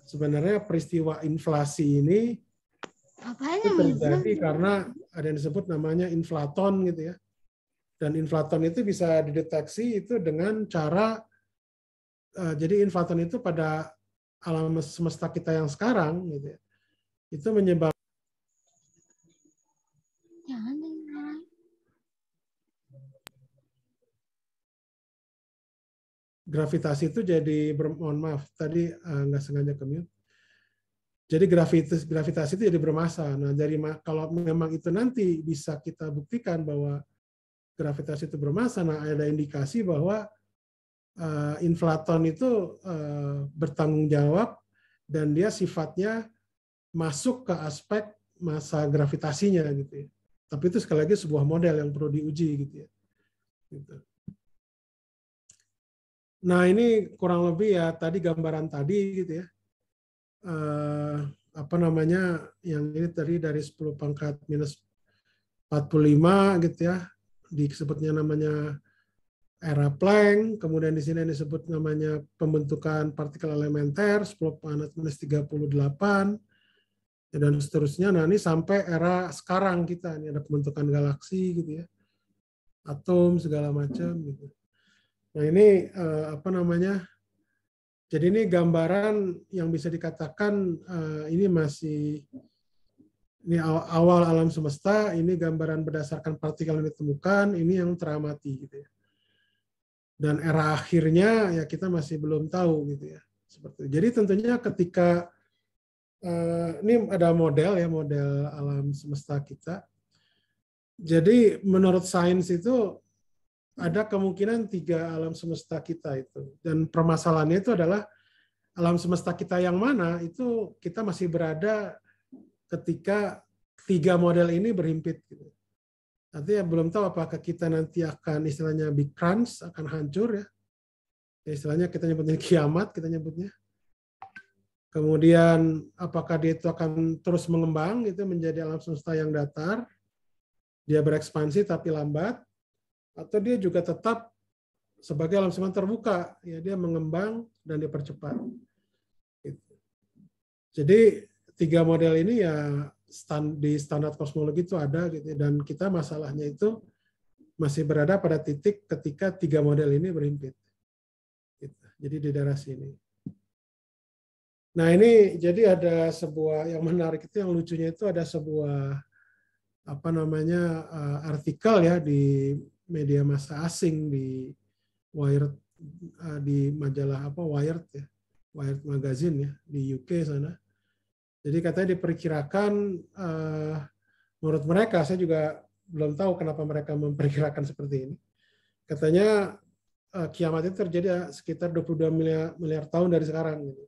sebenarnya peristiwa inflasi ini itu terjadi karena ada yang disebut namanya inflaton gitu ya. Dan inflaton itu bisa dideteksi itu dengan cara jadi inflaton itu pada alam semesta kita yang sekarang gitu ya. Itu menyebabkan gravitasi itu jadi mohon maaf tadi nggak sengaja ke-mute. Jadi gravitasi itu jadi bermassa. Nah, dari kalau memang itu nanti bisa kita buktikan bahwa gravitasi itu bermassa, nah ada indikasi bahwa inflaton itu bertanggung jawab dan dia sifatnya masuk ke aspek massa gravitasinya gitu ya. Tapi itu sekali lagi sebuah model yang perlu diuji gitu ya. Gitu. Nah, ini kurang lebih ya tadi gambaran tadi gitu ya. Apa namanya yang ini tadi dari 10⁻⁻45 gitu ya, disebutnya namanya era Planck, kemudian di sini disebut namanya pembentukan partikel elementer 10⁻⁻38, dan seterusnya. Nah, ini sampai era sekarang kita, ini ada pembentukan galaksi gitu ya, atom segala macam gitu. Nah, ini apa namanya? Jadi ini gambaran yang bisa dikatakan ini masih ini awal alam semesta, ini gambaran berdasarkan partikel yang ditemukan, ini yang teramati gitu ya. Dan era akhirnya ya kita masih belum tahu gitu ya. Seperti itu. Jadi tentunya ketika ini ada model ya, model alam semesta kita. Jadi menurut sains itu ada kemungkinan 3 alam semesta kita itu. Dan permasalahannya itu adalah alam semesta kita yang mana itu kita masih berada ketika 3 model ini berhimpit. Gitu. Artinya belum tahu apakah kita nanti akan istilahnya big crunch, akan hancur ya. Istilahnya kita nyebutnya kiamat, kita nyebutnya. Kemudian apakah dia itu akan terus mengembang gitu menjadi alam semesta yang datar, dia berekspansi tapi lambat, atau dia juga tetap sebagai alam semesta terbuka, ya dia mengembang dan dipercepat. Gitu. Jadi 3 model ini ya di standar kosmologi itu ada gitu, dan kita masalahnya itu masih berada pada titik ketika 3 model ini berhimpit. Gitu. Jadi di daerah sini. Nah ini jadi ada sebuah yang menarik itu, yang lucunya itu ada sebuah apa namanya artikel ya di media massa asing di Wired, di majalah apa Wired ya, Wired Magazine ya di UK sana. Jadi katanya diperkirakan menurut mereka, saya juga belum tahu kenapa mereka memperkirakan seperti ini. Katanya kiamat itu terjadi sekitar 22 miliar tahun dari sekarang gitu.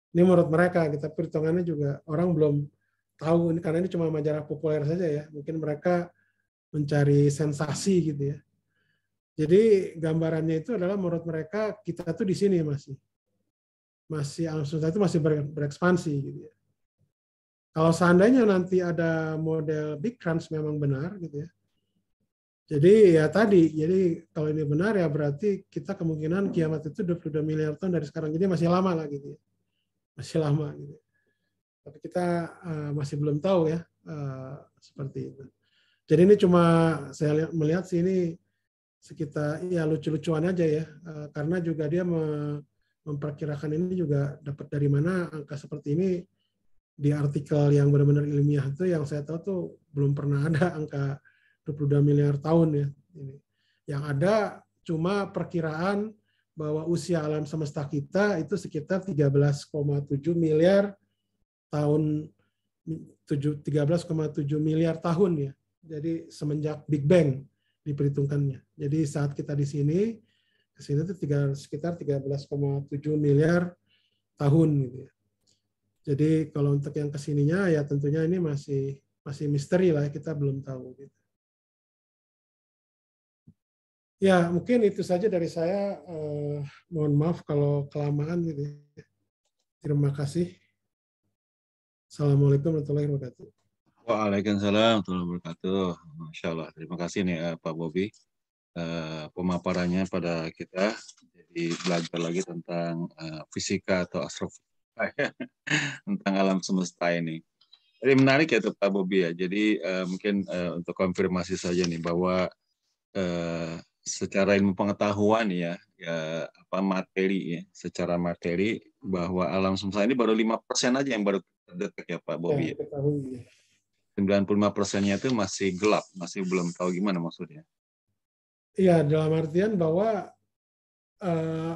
Ini menurut mereka, kita perhitungannya juga orang belum tahu ini karena ini cuma majalah populer saja ya. Mungkin mereka mencari sensasi gitu ya. Jadi gambarannya itu adalah menurut mereka kita tuh di sini masih alam semesta itu masih berekspansi gitu ya. Kalau seandainya nanti ada model big crunch memang benar gitu ya. Jadi ya tadi, jadi kalau ini benar ya berarti kita kemungkinan kiamat itu 22 miliar tahun dari sekarang. Jadi masih lama lah gitu ya. Masih lama gitu. Tapi kita masih belum tahu ya seperti itu. Jadi ini cuma saya melihat sih ini sekitar ya lucu-lucuan aja ya, karena juga dia memperkirakan ini juga dapat dari mana angka seperti ini di artikel yang benar-benar ilmiah itu, yang saya tahu tuh belum pernah ada angka 22 miliar tahun ya. Yang ada cuma perkiraan bahwa usia alam semesta kita itu sekitar 13,7 miliar tahun, 13,7 miliar tahun ya. Jadi semenjak Big Bang diperhitungkannya. Jadi saat kita di sini, ke sini itu sekitar 13,7 miliar tahun gitu ya. Jadi kalau untuk yang kesininya ya tentunya ini masih misteri lah, kita belum tahu gitu. Ya, mungkin itu saja dari saya. Mohon maaf kalau kelamaan gitu ya. Terima kasih. Assalamualaikum warahmatullahi wabarakatuh. Waalaikumsalam warahmatullahi wabarakatuh. Masya Allah. Terima kasih nih Pak Bobi. Pemaparannya pada kita. Jadi belajar lagi tentang fisika atau astrofisika tentang alam semesta ini. Jadi menarik ya Pak Bobi ya. Jadi mungkin untuk konfirmasi saja nih bahwa secara ilmu pengetahuan ya apa materi ya, secara materi bahwa alam semesta ini baru 5% aja yang baru terdetek ya Pak Bobi. Ya, 95%-nya itu masih gelap, masih belum tahu gimana maksudnya. Iya, dalam artian bahwa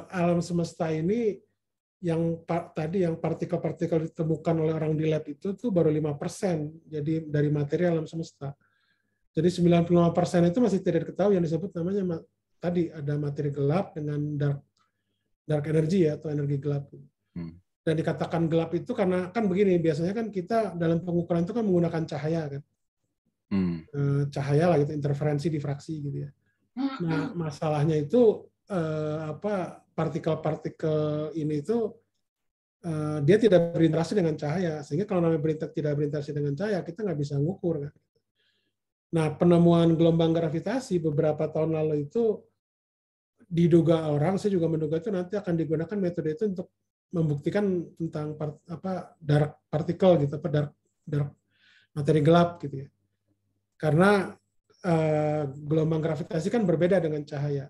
alam semesta ini yang tadi yang partikel-partikel ditemukan oleh orang di lab itu tuh baru 5%. Jadi dari materi alam semesta. Jadi 95% itu masih tidak diketahui, yang disebut namanya tadi ada materi gelap dengan dark energy ya, atau energi gelap. Dan dikatakan gelap itu karena kan begini, biasanya kan kita dalam pengukuran itu kan menggunakan cahaya kan. Cahaya lah gitu, interferensi, difraksi gitu ya. Nah, masalahnya itu partikel-partikel ini itu dia tidak berinteraksi dengan cahaya, sehingga kalau namanya tidak berinteraksi dengan cahaya kita nggak bisa ngukur kan. Nah, penemuan gelombang gravitasi beberapa tahun lalu itu diduga orang, saya juga menduga itu nanti akan digunakan metode itu untuk membuktikan tentang dark particle gitu, dark materi gelap gitu ya. Karena gelombang gravitasi kan berbeda dengan cahaya.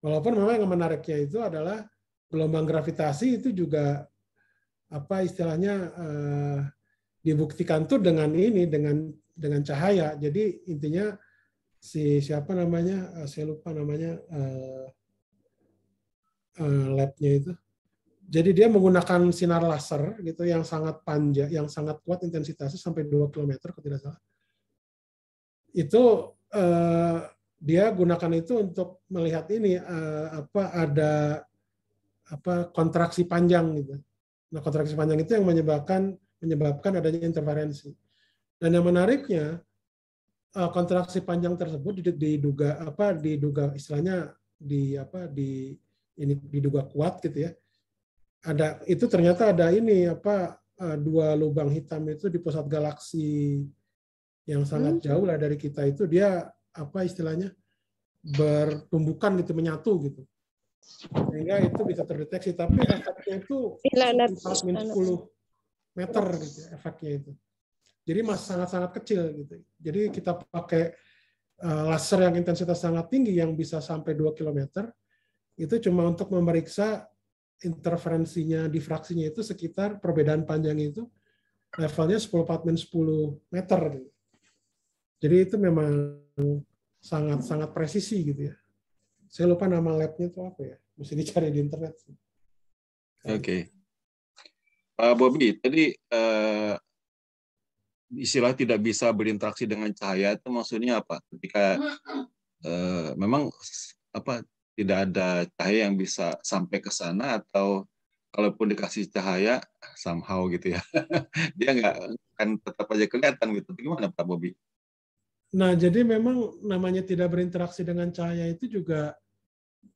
Walaupun memang yang menariknya itu adalah gelombang gravitasi itu juga istilahnya dibuktikan tuh dengan cahaya. Jadi intinya siapa namanya, saya lupa namanya labnya itu. Jadi dia menggunakan sinar laser gitu yang sangat panjang, yang sangat kuat intensitasnya sampai 2 km kalau tidak salah. Itu dia gunakan itu untuk melihat ini ada kontraksi panjang gitu. Nah, kontraksi panjang itu yang menyebabkan adanya interferensi. Dan yang menariknya kontraksi panjang tersebut diduga istilahnya diduga kuat gitu ya. Itu ternyata ada ini dua lubang hitam itu di pusat galaksi yang sangat jauh lah dari kita, itu dia istilahnya bertumbukan gitu, menyatu gitu. Sehingga itu bisa terdeteksi, tapi efeknya itu 4-10 meter gitu efeknya itu. Jadi masih sangat-sangat kecil gitu. Jadi kita pakai laser yang intensitas sangat tinggi yang bisa sampai 2 km, itu cuma untuk memeriksa interferensinya, difraksinya itu sekitar perbedaan panjang itu levelnya 10 meter gitu. Jadi itu memang sangat presisi gitu ya. Saya lupa nama labnya itu apa ya. Mesti dicari di internet. Oke. Pak Bobby, tadi istilah tidak bisa berinteraksi dengan cahaya itu maksudnya apa? Ketika memang tidak ada cahaya yang bisa sampai ke sana, atau kalaupun dikasih cahaya somehow gitu ya. Dia nggak akan tetap aja kelihatan gitu. Gimana Pak Bobby? Nah, jadi memang namanya tidak berinteraksi dengan cahaya itu juga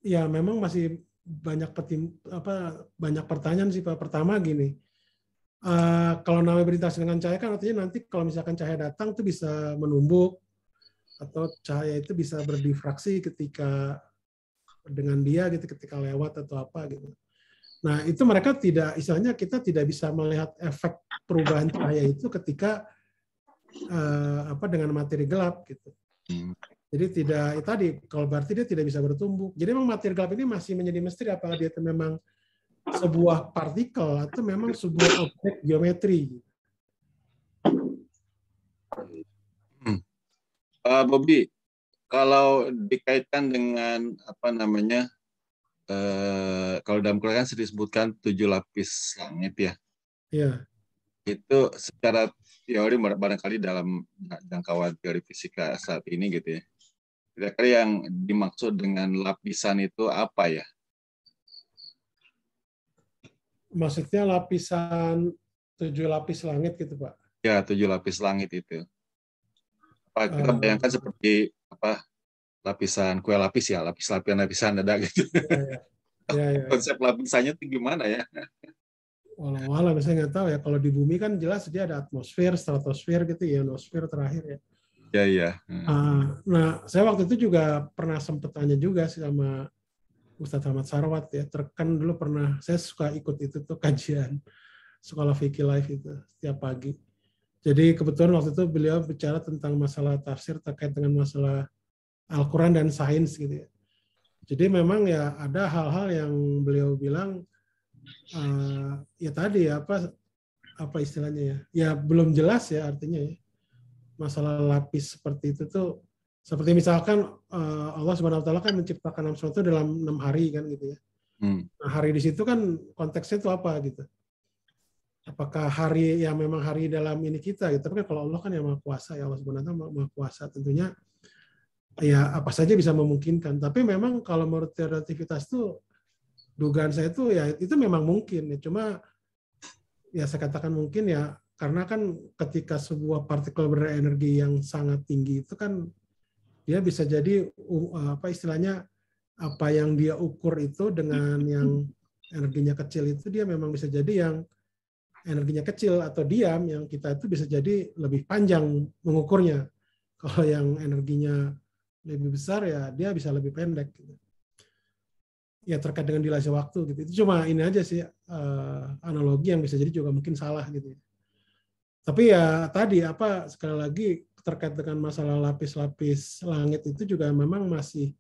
ya memang masih banyak pertanyaan sih Pak. Pertama gini, kalau namanya berinteraksi dengan cahaya kan artinya nanti kalau misalkan cahaya datang itu bisa menumbuk, atau cahaya itu bisa berdifraksi ketika dengan dia gitu, ketika lewat atau apa gitu. Nah, itu mereka istilahnya kita tidak bisa melihat efek perubahan cahaya itu ketika dengan materi gelap gitu. Jadi kalau berarti dia tidak bisa bertumbuh. Jadi memang materi gelap ini masih menjadi misteri, apakah dia itu memang sebuah partikel atau memang sebuah objek geometri. Bobby, kalau dikaitkan dengan kalau dalam Quran kan disebutkan 7 lapis langit ya. Iya. Itu secara teori barangkali dalam jangkauan teori fisika saat ini gitu ya. Kira-kira yang dimaksud dengan lapisan itu apa ya? Maksudnya lapisan 7 lapis langit gitu Pak? Ya, 7 lapis langit itu. Kita bayangkan seperti lapisan kue lapis ya, lapisan ada gitu. Ya. Konsep lapisannya itu gimana ya? Walau saya nggak tahu ya. Kalau di bumi kan jelas dia ada atmosfer, stratosfer gitu, ionosfer terakhir ya. Iya. Nah, saya waktu itu juga pernah sempat tanya juga sih sama Ustadz Ahmad Sarwat ya. Kan dulu saya suka ikut itu tuh kajian Sekolah Fikih Live itu setiap pagi. Jadi kebetulan waktu itu beliau bicara tentang masalah tafsir terkait dengan masalah Al-Quran dan sains gitu ya. Jadi memang ya ada hal-hal yang beliau bilang ya tadi apa istilahnya ya. Ya belum jelas ya artinya ya. Masalah lapis seperti itu tuh seperti misalkan Allah Subhanahu wa taala kan menciptakan sesuatu dalam 6 hari kan gitu ya. Nah, hari di situ kan konteksnya itu apa gitu. Apakah hari yang memang hari dalam ini kita gitu. Tapi kan kalau Allah kan yang Maha Kuasa, ya Allah Subhanahu wa taala Maha Kuasa, tentunya ya apa saja bisa memungkinkan. Tapi memang kalau menurut relativitas itu dugaan saya itu ya itu memang mungkin ya. Cuma ya saya katakan mungkin ya karena kan ketika sebuah partikel berenergi yang sangat tinggi itu kan dia bisa jadi istilahnya apa yang dia ukur itu dengan yang energinya kecil itu dia memang bisa jadi yang energinya kecil atau diam yang kita itu bisa jadi lebih panjang mengukurnya. Kalau yang energinya lebih besar ya dia bisa lebih pendek. ya terkait dengan dilasi waktu gitu. Itu cuma ini aja sih analogi yang bisa jadi juga mungkin salah gitu. Tapi ya tadi sekali lagi terkait dengan masalah lapis-lapis langit itu juga memang masih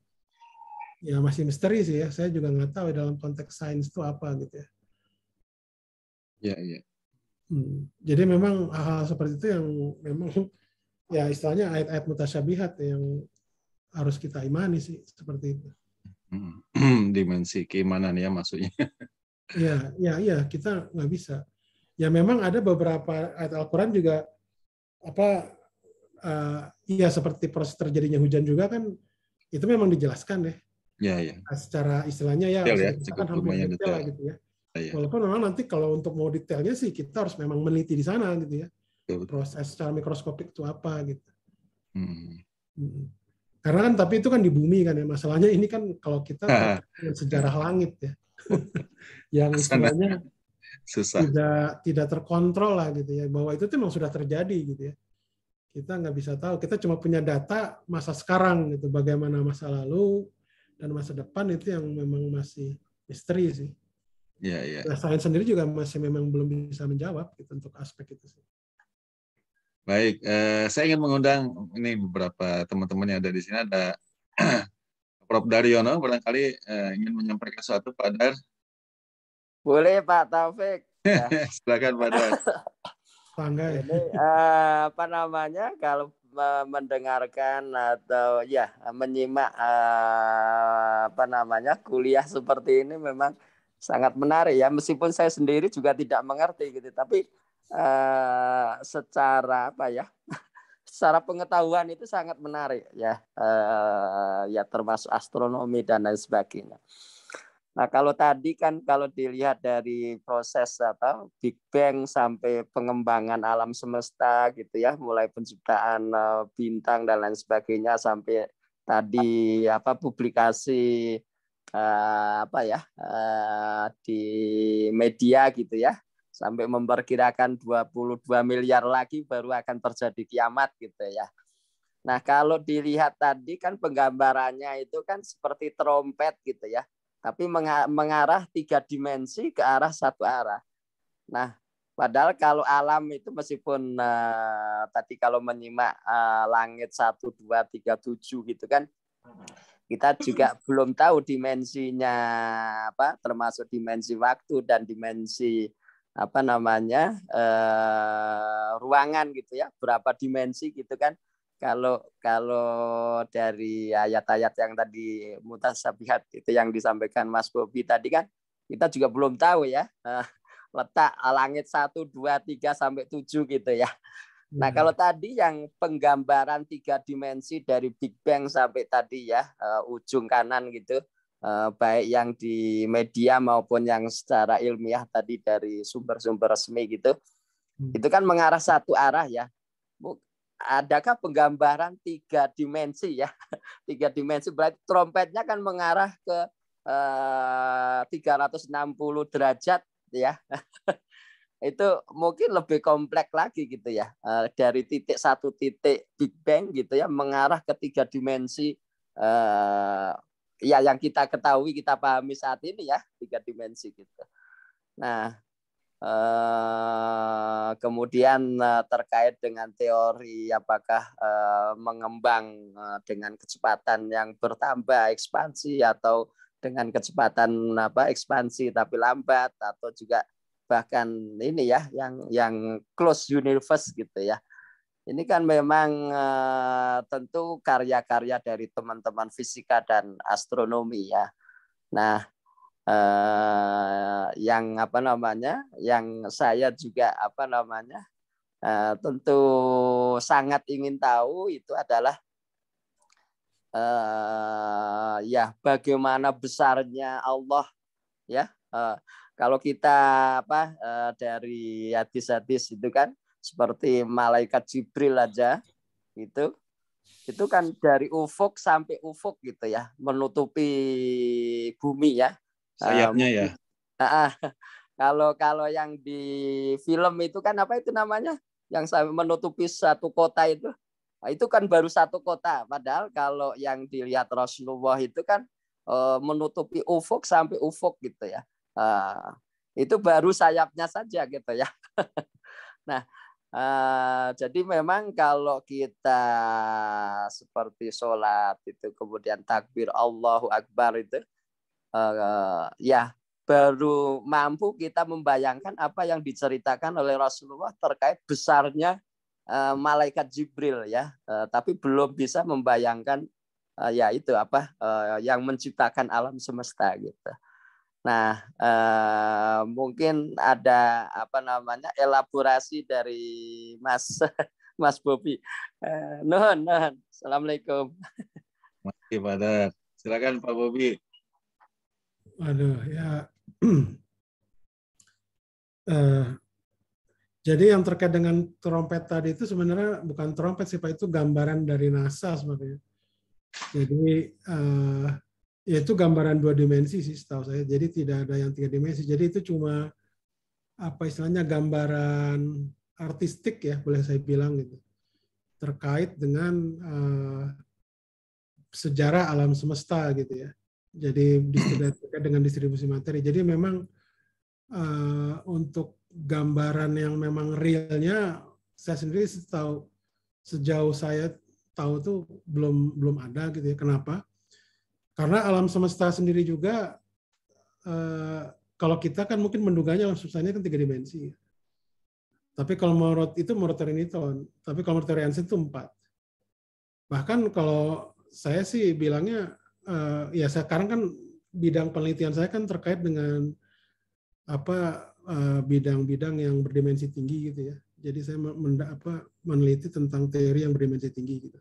misteri sih ya. Saya juga nggak tahu dalam konteks sains itu apa gitu ya. Ya, ya. Jadi memang hal-hal seperti itu yang memang ya istilahnya ayat-ayat mutasyabihat yang harus kita imani sih seperti itu. Dimensi keimanan ya maksudnya. Iya, kita nggak bisa. Ya memang ada beberapa ayat Al-Quran juga seperti proses terjadinya hujan juga kan itu memang dijelaskan ya. Ya. Secara istilahnya ya bisa dikatakan hampir detail lah gitu ya. Ya. Walaupun memang nanti kalau untuk mau detailnya sih kita harus memang meneliti di sana gitu ya. Proses secara mikroskopik itu apa gitu. Karena kan tapi itu kan di bumi kan ya. Masalahnya ini kan kalau kita dengan sejarah langit ya. Yang istilahnya susah. Tidak terkontrol lah gitu ya. Bahwa itu tuh memang sudah terjadi gitu ya. Kita nggak bisa tahu. Kita cuma punya data masa sekarang gitu. Bagaimana masa lalu dan masa depan itu yang memang masih misteri sih. Ya. Nah, sains sendiri juga masih memang belum bisa menjawab gitu untuk aspek itu sih. Baik, saya ingin mengundang ini beberapa teman-teman yang ada di sini. Ada Prof. Daryono, barangkali ingin menyampaikan sesuatu, Pak Dar. Boleh Pak Taufik. Ya. Silakan Pak Dar. Ini kalau mendengarkan atau ya menyimak kuliah seperti ini memang sangat menarik ya, meskipun saya sendiri juga tidak mengerti gitu, tapi secara secara pengetahuan itu sangat menarik ya, ya termasuk astronomi dan lain sebagainya. Nah kalau tadi kan kalau dilihat dari proses Big Bang sampai pengembangan alam semesta gitu ya, mulai penciptaan bintang dan lain sebagainya sampai tadi publikasi di media gitu ya, sampai memperkirakan 22 miliar lagi baru akan terjadi kiamat gitu ya. Nah kalau dilihat tadi kan penggambarannya itu kan seperti trompet gitu ya, tapi mengarah 3 dimensi ke arah satu arah. Nah padahal kalau alam itu meskipun tadi kalau menyimak langit 1, 2, 3, 7 gitu kan, kita juga belum tahu dimensinya termasuk dimensi waktu dan dimensi ruangan gitu ya, berapa dimensi gitu kan. Kalau dari ayat-ayat yang tadi mutasyabihat itu yang disampaikan Mas Bobi tadi kan, kita juga belum tahu ya letak langit 1, 2, 3 sampai 7 gitu ya. Nah kalau tadi yang penggambaran 3 dimensi dari Big Bang sampai tadi ya ujung kanan gitu, baik yang di media maupun yang secara ilmiah tadi dari sumber-sumber resmi gitu, itu kan mengarah satu arah ya. Adakah penggambaran 3 dimensi ya? 3 dimensi berarti trompetnya kan mengarah ke 360 derajat ya. Itu mungkin lebih kompleks lagi gitu ya, dari satu titik Big Bang gitu ya mengarah ke 3 dimensi ya yang kita ketahui, kita pahami saat ini ya, 3 dimensi gitu. Nah kemudian terkait dengan teori apakah mengembang dengan kecepatan yang bertambah ekspansi atau dengan kecepatan ekspansi tapi lambat, atau juga bahkan ini ya yang close universe gitu ya. Ini kan memang tentu karya-karya dari teman-teman fisika dan astronomi ya. Nah, yang yang saya juga tentu sangat ingin tahu itu adalah ya bagaimana besarnya Allah ya. Kalau kita dari hadis-hadis itu kan seperti malaikat Jibril aja itu kan dari ufuk sampai ufuk gitu ya, menutupi bumi ya. Sayapnya ya. Kalau yang di film itu kan apa itu namanya, yang sampai menutupi satu kota itu kan baru satu kota. Padahal kalau yang dilihat Rasulullah itu kan menutupi ufuk sampai ufuk gitu ya. Itu baru sayapnya saja gitu ya. Nah, jadi memang kalau kita seperti sholat itu kemudian takbir Allahu Akbar itu ya baru mampu kita membayangkan apa yang diceritakan oleh Rasulullah terkait besarnya malaikat Jibril ya, tapi belum bisa membayangkan ya itu apa yang menciptakan alam semesta gitu. Nah, mungkin ada apa namanya elaborasi dari Mas Bobi. Nuhun. Assalamualaikum. Masih pada. Silakan Pak Bobi. Aduh ya. Jadi yang terkait dengan trompet tadi itu sebenarnya bukan trompet sih Pak, itu gambaran dari NASA sebenarnya. Jadi ya itu gambaran 2 dimensi sih setahu saya. Jadi tidak ada yang 3 dimensi. Jadi itu cuma apa istilahnya gambaran artistik ya, boleh saya bilang gitu. Terkait dengan sejarah alam semesta gitu ya. Jadi terkait dengan distribusi materi. Jadi memang untuk gambaran yang memang realnya saya sendiri sejauh saya tahu tuh belum ada gitu ya. Kenapa? Karena alam semesta sendiri juga kalau kita kan mungkin menduganya alam semesta ini kan 3 dimensi. Tapi kalau menurut teori Newton, tapi kalau menurut teori Einstein itu 4. Bahkan kalau saya sih bilangnya ya sekarang kan bidang penelitian saya kan terkait dengan bidang-bidang yang berdimensi tinggi gitu ya. Jadi saya meneliti tentang teori yang berdimensi tinggi gitu.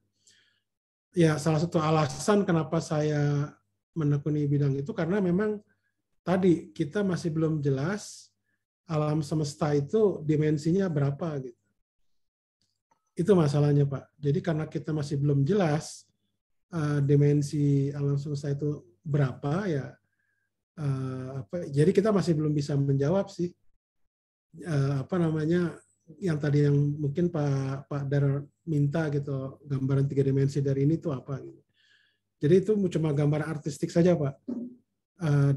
Ya salah satu alasan kenapa saya menekuni bidang itu karena memang tadi kita masih belum jelas alam semesta itu dimensinya berapa gitu. Itu masalahnya Pak. Jadi karena kita masih belum jelas dimensi alam semesta itu berapa ya. Jadi kita masih belum bisa menjawab sih yang tadi yang mungkin Pak Dar minta gitu, gambaran 3 dimensi dari ini tuh apa gitu. Jadi itu cuma gambar artistik saja Pak,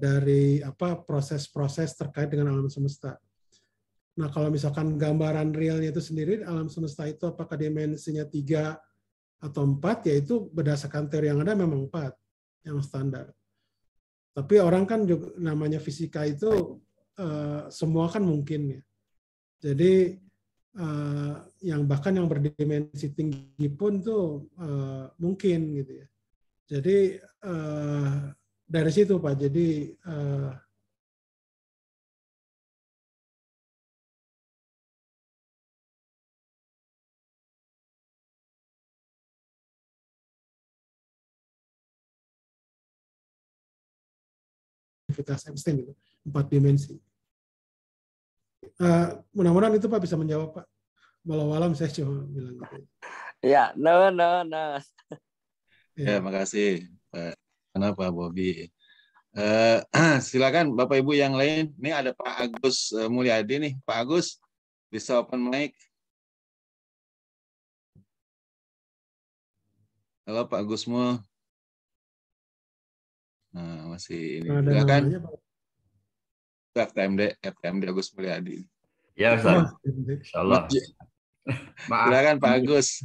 dari proses-proses terkait dengan alam semesta. Nah kalau misalkan gambaran realnya itu sendiri alam semesta itu apakah dimensinya 3 atau 4, yaitu berdasarkan teori yang ada memang 4 yang standar. Tapi orang kan juga namanya fisika itu semua kan mungkin ya. Jadi yang bahkan yang berdimensi tinggi pun tuh mungkin gitu ya. Jadi dari situ Pak. Jadi aktivitas Einstein itu 4 dimensi. Mudah-mudahan itu Pak bisa menjawab Pak. Walau alam saya cuma bilang gitu. Ya, no. Ya, makasih Pak. Kenapa Bobi? Silakan Bapak Ibu yang lain. Ini ada Pak Agus Mulyadi nih. Pak Agus bisa open mic. Halo Pak Gusmo. Nah, masih ini. Silakan. FTMD Agus Mulyadi. Ya Ustaz. Insyaallah. Silakan Pak Agus.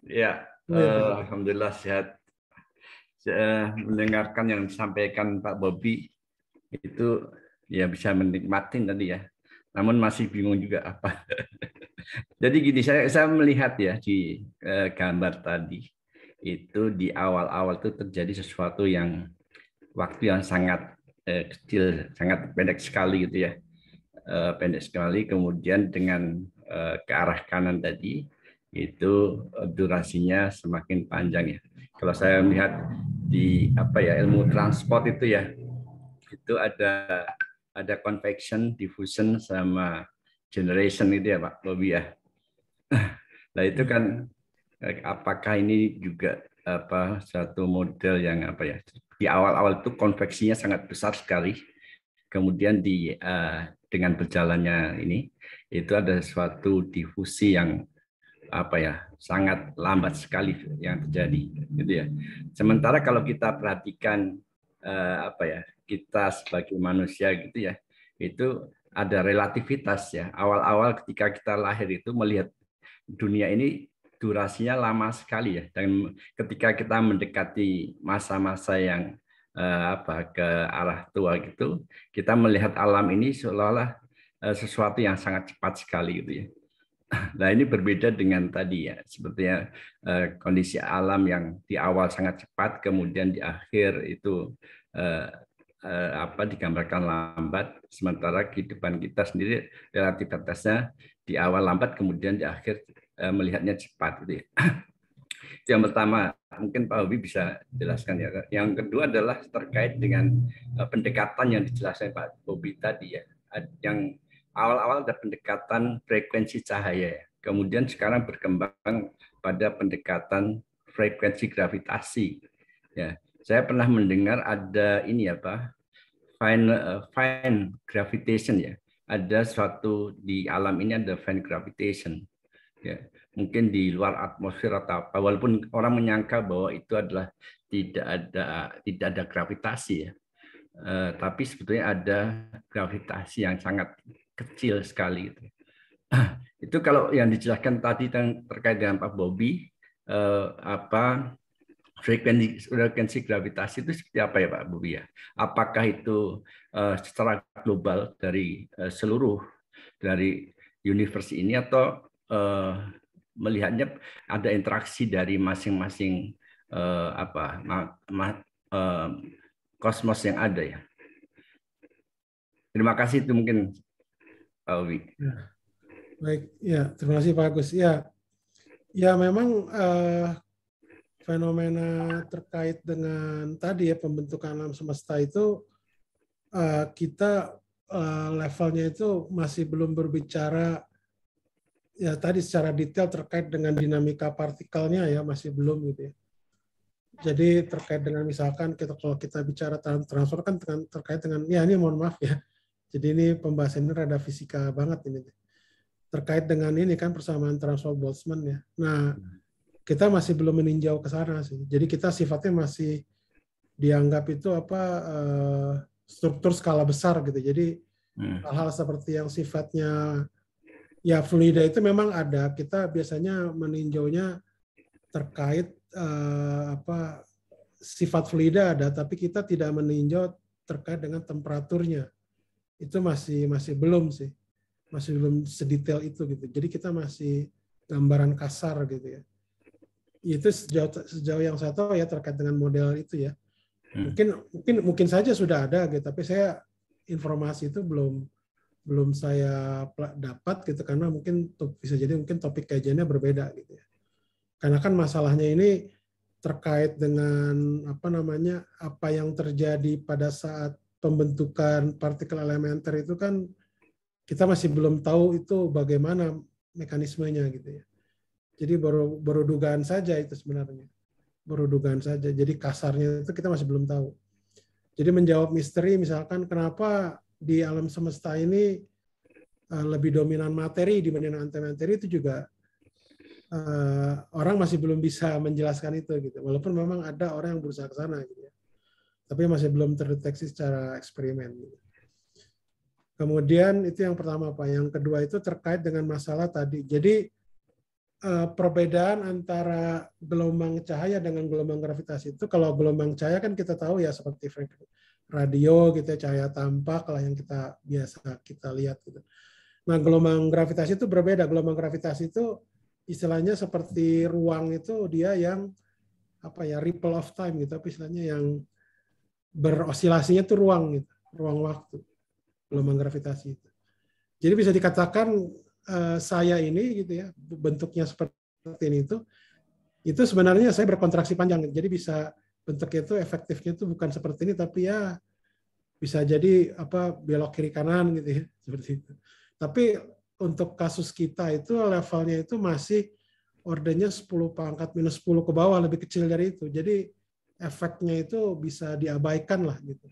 Ya, alhamdulillah sehat. Mendengarkan yang disampaikan Pak Bobi itu ya bisa menikmatin tadi ya. Namun masih bingung juga apa. Jadi gini, saya melihat ya di gambar tadi itu di awal-awal itu terjadi sesuatu yang waktu yang sangat kecil, sangat pendek sekali gitu ya. Pendek sekali, kemudian dengan ke arah kanan tadi itu durasinya semakin panjang ya. Kalau saya melihat di ilmu transport itu ya, itu ada convection, diffusion sama generation itu ya Pak Bobi ya. Nah itu kan apakah ini juga satu model yang di awal-awal itu konveksinya sangat besar sekali, kemudian dengan berjalannya ini itu ada suatu difusi yang sangat lambat sekali yang terjadi gitu ya. Sementara kalau kita perhatikan apa ya, kita sebagai manusia gitu ya, itu ada relativitas ya. Awal-awal ketika kita lahir itu melihat dunia ini durasinya lama sekali ya, dan ketika kita mendekati masa-masa yang ke arah tua gitu, kita melihat alam ini seolah-olah sesuatu yang sangat cepat sekali gitu ya. Nah, ini berbeda dengan tadi ya, sepertinya kondisi alam yang di awal sangat cepat, kemudian di akhir itu digambarkan lambat, sementara kehidupan kita sendiri relativitasnya di awal lambat, kemudian di akhir melihatnya cepat gitu ya. Itu yang pertama, mungkin Pak Hobi bisa jelaskan ya. Yang kedua adalah terkait dengan pendekatan yang dijelaskan Pak Hobi tadi ya. Yang awal-awal ada pendekatan frekuensi cahaya ya. Kemudian sekarang berkembang pada pendekatan frekuensi gravitasi. Ya, saya pernah mendengar ada ini ya Pak, fine gravitation ya. Ada suatu di alam ini ada fine gravitation. Ya, mungkin di luar atmosfer atau apa, walaupun orang menyangka bahwa itu adalah tidak ada gravitasi ya, tapi sebetulnya ada gravitasi yang sangat kecil sekali gitu. Itu kalau yang dijelaskan tadi terkait dengan Pak Bobby, frekuensi gravitasi itu seperti apa ya Pak Bobby ya? Apakah itu secara global dari seluruh dari universe ini, atau melihatnya ada interaksi dari masing-masing kosmos yang ada ya. Terima kasih, itu mungkin Pak Owi. Ya. Baik, ya terima kasih Pak Agus. Ya memang fenomena terkait dengan tadi ya pembentukan alam semesta itu kita levelnya itu masih belum berbicara ya tadi secara detail terkait dengan dinamika partikelnya ya, masih belum gitu ya. Jadi terkait dengan misalkan kalau kita bicara transfer kan terkait dengan ya ini mohon maaf ya. Jadi ini pembahasannya rada fisika banget ini. Terkait dengan ini kan persamaan transfer Boltzmann ya. Nah, kita masih belum meninjau ke sana sih. Jadi kita sifatnya masih dianggap itu struktur skala besar gitu. Jadi hal-hal seperti yang sifatnya ya fluida itu memang ada. Kita biasanya meninjaunya terkait sifat fluida ada, tapi kita tidak meninjau terkait dengan temperaturnya. Itu masih belum sih. Masih belum sedetail itu gitu. Jadi kita masih gambaran kasar gitu ya. Itu sejauh yang saya tahu ya terkait dengan model itu ya. Mungkin saja sudah ada gitu, tapi saya informasi itu belum saya dapat gitu, karena mungkin bisa jadi mungkin topik kajiannya berbeda gitu ya. Karena kan masalahnya ini terkait dengan apa yang terjadi pada saat pembentukan partikel elementer itu kan kita masih belum tahu itu bagaimana mekanismenya gitu ya. Jadi baru dugaan saja itu sebenarnya. Baru dugaan saja. Jadi kasarnya itu kita masih belum tahu. Jadi menjawab misteri misalkan kenapa di alam semesta ini lebih dominan materi dibanding antimateri, itu juga orang masih belum bisa menjelaskan itu gitu. Walaupun memang ada orang yang berusaha ke sana gitu ya. Tapi masih belum terdeteksi secara eksperimen gitu. Kemudian itu yang pertama Pak. Yang kedua itu terkait dengan masalah tadi. Jadi perbedaan antara gelombang cahaya dengan gelombang gravitasi itu, kalau gelombang cahaya kan kita tahu ya seperti radio gitu ya, cahaya tampak lah yang biasa kita lihat gitu. Nah, gelombang gravitasi itu berbeda. Gelombang gravitasi itu istilahnya seperti ruang itu dia yang ripple of time gitu, tapi istilahnya yang berosilasinya itu ruang gitu, ruang waktu. Gelombang gravitasi itu. Jadi bisa dikatakan saya ini gitu ya, bentuknya seperti ini itu sebenarnya saya berkontraksi panjang. Jadi bisa bentuknya itu efektifnya itu bukan seperti ini, tapi ya bisa jadi belok kiri kanan gitu ya, seperti itu. Tapi untuk kasus kita itu levelnya itu masih ordernya 10⁻⁻10 ke bawah, lebih kecil dari itu. Jadi efeknya itu bisa diabaikan lah gitu.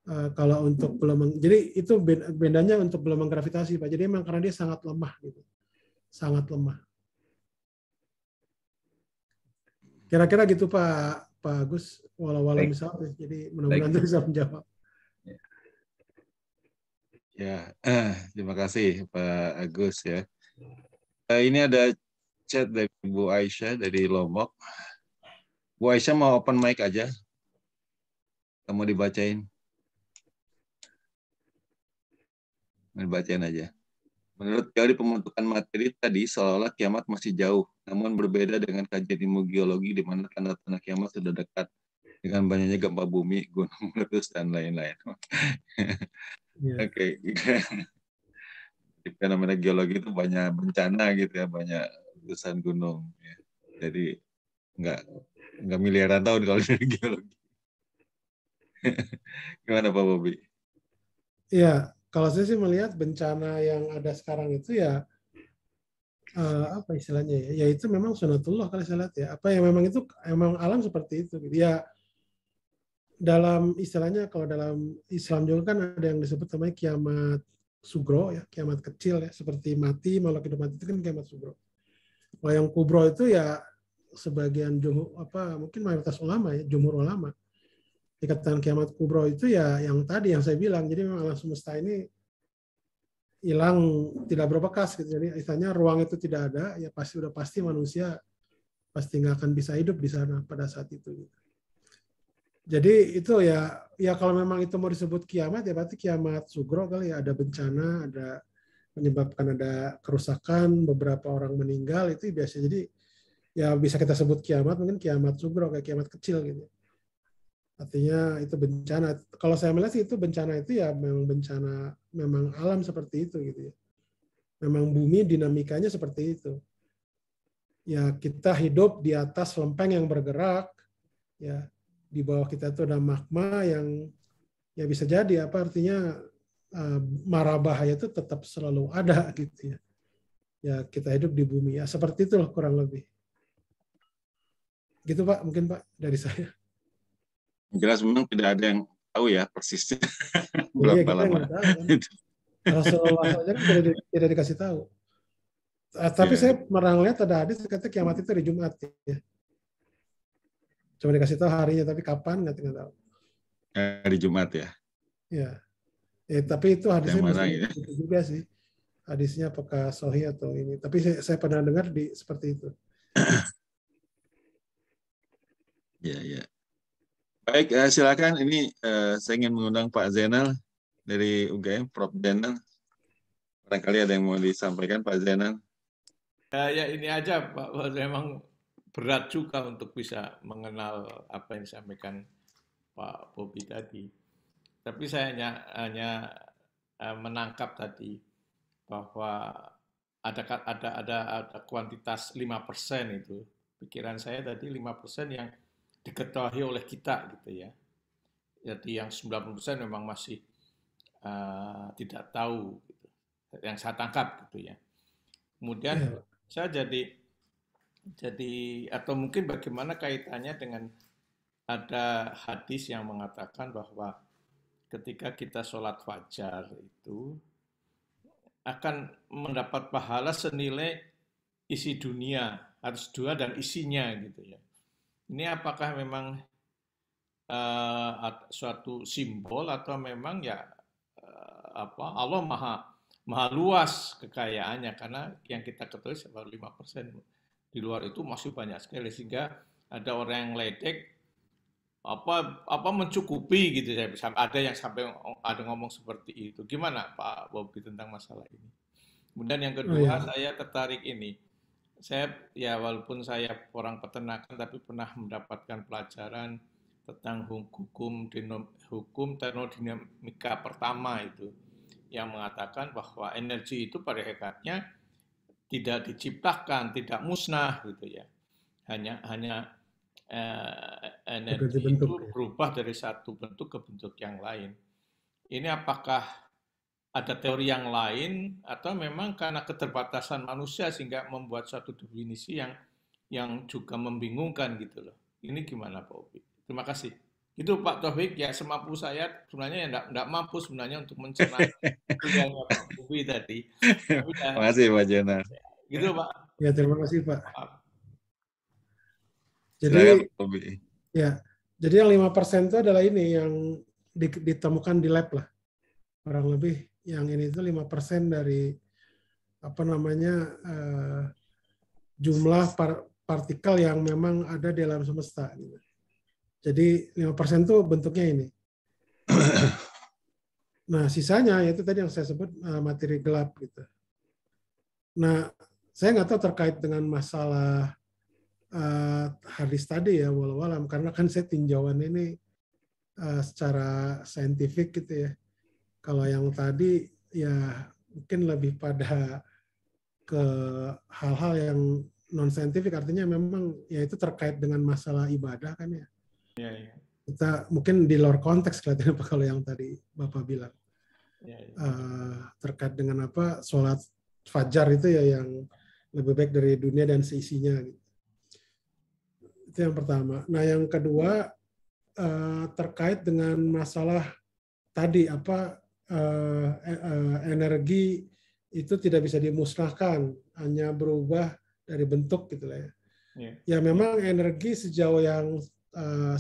Kalau untuk gelombang, jadi itu bedanya untuk gelombang gravitasi Pak. Jadi memang karena dia sangat lemah gitu, sangat lemah. Kira-kira gitu Pak Agus. walau Baik. misalnya. Jadi mudah-mudahan itu bisa menjawab. Ya, terima kasih Pak Agus ya. Ini ada chat dari Bu Aisyah dari Lombok. Bu Aisyah mau open mic aja. Kamu dibacain. Dibacain aja. Menurut teori pembentukan materi tadi, seolah-olah kiamat masih jauh, namun berbeda dengan kajian ilmu geologi di mana tanda-tanda kiamat sudah dekat dengan banyaknya gempa bumi, gunung meletus, dan lain-lain. Oke. Di fenomena geologi itu banyak bencana gitu ya, banyak letusan gunung. Ya. Jadi nggak miliaran tahun kalau dari geologi. Gimana Pak Bobi? Iya, kalau saya sih melihat bencana yang ada sekarang itu ya apa istilahnya ya? Ya itu memang sunatullah kalau saya lihat ya. Apa yang memang itu emang alam seperti itu. Gitu. Ya dalam istilahnya kalau dalam Islam juga kan ada yang disebut namanya kiamat sugro ya, kiamat kecil ya, seperti mati, makhluk hidup mati itu kan kiamat sugro. Kalau yang kubro itu ya sebagian mungkin mayoritas ulama ya, jumhur ulama dikatakan kiamat kubro itu ya yang tadi yang saya bilang. Jadi memang alam semesta ini hilang, tidak berbekas gitu. Jadi istilahnya ruang itu tidak ada, ya pasti manusia pasti nggak akan bisa hidup di sana pada saat itu. Jadi itu ya kalau memang itu mau disebut kiamat ya berarti kiamat sugro kali ya, ada bencana, ada menyebabkan ada kerusakan, beberapa orang meninggal, itu biasa. Jadi ya bisa kita sebut kiamat, mungkin kiamat sugro kayak kiamat kecil gitu. Artinya itu bencana. Kalau saya melihat sih itu bencana itu ya memang bencana, memang alam seperti itu gitu ya. Memang bumi dinamikanya seperti itu. Ya kita hidup di atas lempeng yang bergerak, ya di bawah kita itu ada magma yang ya bisa jadi artinya mara bahaya itu tetap selalu ada gitu ya. Ya kita hidup di bumi ya seperti itulah kurang lebih. Gitu Pak, mungkin Pak dari saya. Jelas memang tidak ada yang tahu ya persisnya Iya, berapa lama. Rasulullah saja kan tidak dikasih tahu. Tapi saya pernah lihat ada hadis kata kiamat itu hari Jumat ya. Cuma dikasih tahu harinya, tapi kapan nggak tahu. Hari Jumat ya. Ya. Tapi itu hadisnya masih itu juga sih. Hadisnya apakah sahih atau ini. Tapi saya pernah dengar seperti itu. Ya. Baik, silakan. Ini saya ingin mengundang Pak Zainal dari UGM, Prof. Zainal. Barangkali ada yang mau disampaikan Pak Zainal. Ya ini aja Pak, memang berat juga untuk bisa mengenal apa yang disampaikan Pak Bobi tadi. Tapi saya hanya menangkap tadi bahwa ada kuantitas 5% itu. Pikiran saya tadi 5% yang diketahui oleh kita gitu ya. Jadi yang 90% memang masih tidak tahu gitu. Yang saya tangkap gitu ya. Kemudian saya jadi atau mungkin bagaimana kaitannya dengan ada hadis yang mengatakan bahwa ketika kita sholat fajar itu akan mendapat pahala senilai isi dunia, harus dua dan isinya gitu ya. Ini apakah memang suatu simbol atau memang ya Allah maha luas kekayaannya, karena yang kita ketahui baru 5%. Di luar itu masih banyak sekali, sehingga ada orang yang ledek apa mencukupi gitu ya. Ada yang sampai ada ngomong seperti itu. Gimana Pak Bobi tentang masalah ini? Kemudian yang kedua, saya tertarik ini. Saya ya walaupun saya orang peternakan tapi pernah mendapatkan pelajaran tentang hukum termodinamika pertama itu, yang mengatakan bahwa energi itu pada hakikatnya tidak diciptakan, tidak musnah gitu ya. Hanya energi itu berubah dari satu bentuk ke bentuk yang lain. Ini apakah ada teori yang lain atau memang karena keterbatasan manusia sehingga membuat suatu definisi yang juga membingungkan gitu loh. Ini gimana Pak Obi? Terima kasih. Itu Pak Taufik, ya semampu saya sebenarnya ya enggak mampu sebenarnya untuk mencerna kuliahnya Pak Bobi tadi. Terima kasih Pak Zainal. Gitu Pak. Ya terima kasih Pak. Maaf. Jadi Jadi yang 5% itu adalah ini yang ditemukan di lab lah. Kurang lebih yang ini itu 5% dari apa namanya jumlah partikel yang memang ada di alam semesta. Jadi 5% itu bentuknya ini. Nah, sisanya yaitu tadi yang saya sebut materi gelap gitu. Nah, saya nggak tahu terkait dengan masalah hard disk tadi ya, walau alam, karena kan saya tinjauan ini secara saintifik gitu ya. Kalau yang tadi ya mungkin lebih pada ke hal-hal yang non saintifik, artinya memang ya itu terkait dengan masalah ibadah kan ya. Ya, ya. Kita mungkin di luar konteks kelihatannya apa kalau yang tadi Bapak bilang. Ya, ya. Terkait dengan apa sholat fajar itu ya yang lebih baik dari dunia dan seisinya gitu. Itu yang pertama. Nah, yang kedua terkait dengan masalah tadi apa energi itu tidak bisa dimusnahkan, hanya berubah dari bentuk gitu lah ya. Ya memang energi sejauh yang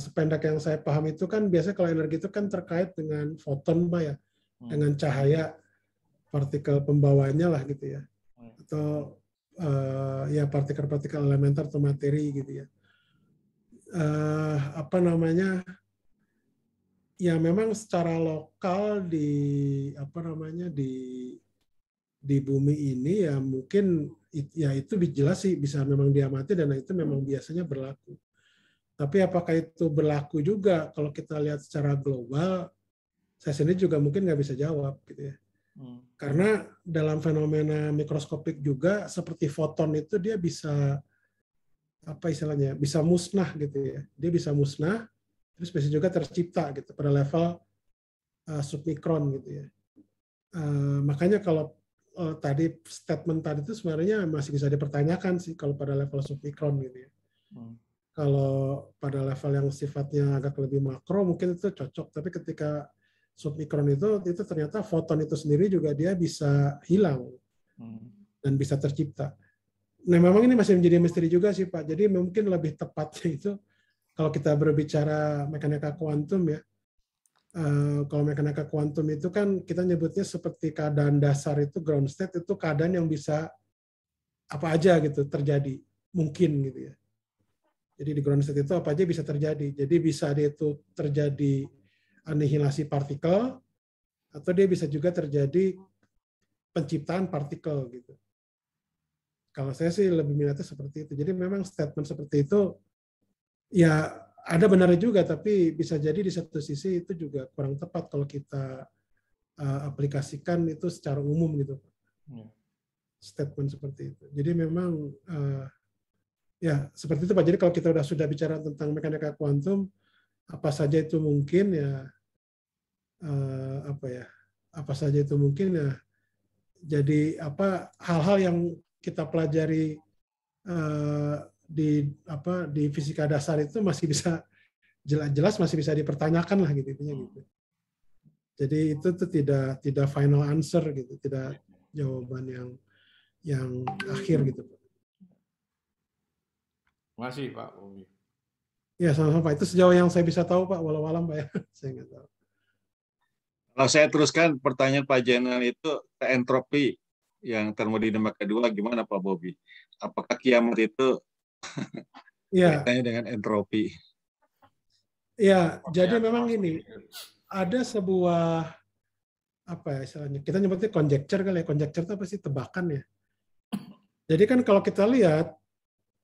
sependek yang saya paham itu kan biasanya kalau energi itu kan terkait dengan foton Pak ya, dengan cahaya partikel pembawanya lah gitu ya, atau ya partikel-partikel elementer atau materi gitu ya. Apa namanya? Ya memang secara lokal di apa namanya di bumi ini ya mungkin ya itu jelas sih bisa memang diamati dan itu memang biasanya berlaku. Tapi apakah itu berlaku juga kalau kita lihat secara global? Saya sendiri juga mungkin nggak bisa jawab gitu ya. Karena dalam fenomena mikroskopik juga seperti foton itu dia bisa apa istilahnya bisa musnah gitu ya. Dia bisa musnah terus bisa juga tercipta gitu pada level submikron gitu ya. Makanya kalau tadi statement tadi itu sebenarnya masih bisa dipertanyakan sih kalau pada level submikron gitu ya. Kalau pada level yang sifatnya agak lebih makro mungkin itu cocok, tapi ketika submikron itu ternyata foton itu sendiri juga dia bisa hilang dan bisa tercipta. Nah memang ini masih menjadi misteri juga sih Pak. Jadi mungkin lebih tepatnya itu kalau kita berbicara mekanika kuantum ya, kalau mekanika kuantum itu kan kita nyebutnya seperti keadaan dasar itu ground state itu keadaan yang bisa apa aja gitu terjadi mungkin gitu ya. Jadi di ground state itu apa aja bisa terjadi. Jadi bisa dia itu terjadi anihilasi partikel atau dia bisa juga terjadi penciptaan partikel gitu. Kalau saya sih lebih minatnya seperti itu. Jadi memang statement seperti itu ya ada benarnya juga, tapi bisa jadi di satu sisi itu juga kurang tepat kalau kita aplikasikan itu secara umum gitu. Statement seperti itu. Jadi memang ya seperti itu Pak. Jadi kalau kita sudah bicara tentang mekanika kuantum, apa saja itu mungkin ya apa saja itu mungkin ya. Jadi apa hal-hal yang kita pelajari di fisika dasar itu masih bisa jelas masih bisa dipertanyakan lah gitu intinya gitu. Jadi itu tuh tidak final answer gitu, tidak jawaban yang akhir gitu. Masih Pak Bobi. Ya sama-sama Pak. Itu sejauh yang saya bisa tahu Pak, walau alam Pak ya. Saya nggak tahu. Kalau saya teruskan pertanyaan Pak Jenal itu ke entropi yang termodinamika kedua gimana Pak Bobi? Apakah kiamat itu kaitannya dengan entropi? Ya, jadi memang ini ada sebuah apa ya istilahnya? Kita nyebutnya conjecture kali ya. Conjecture itu apa sih? Tebakan ya. Jadi kan kalau kita lihat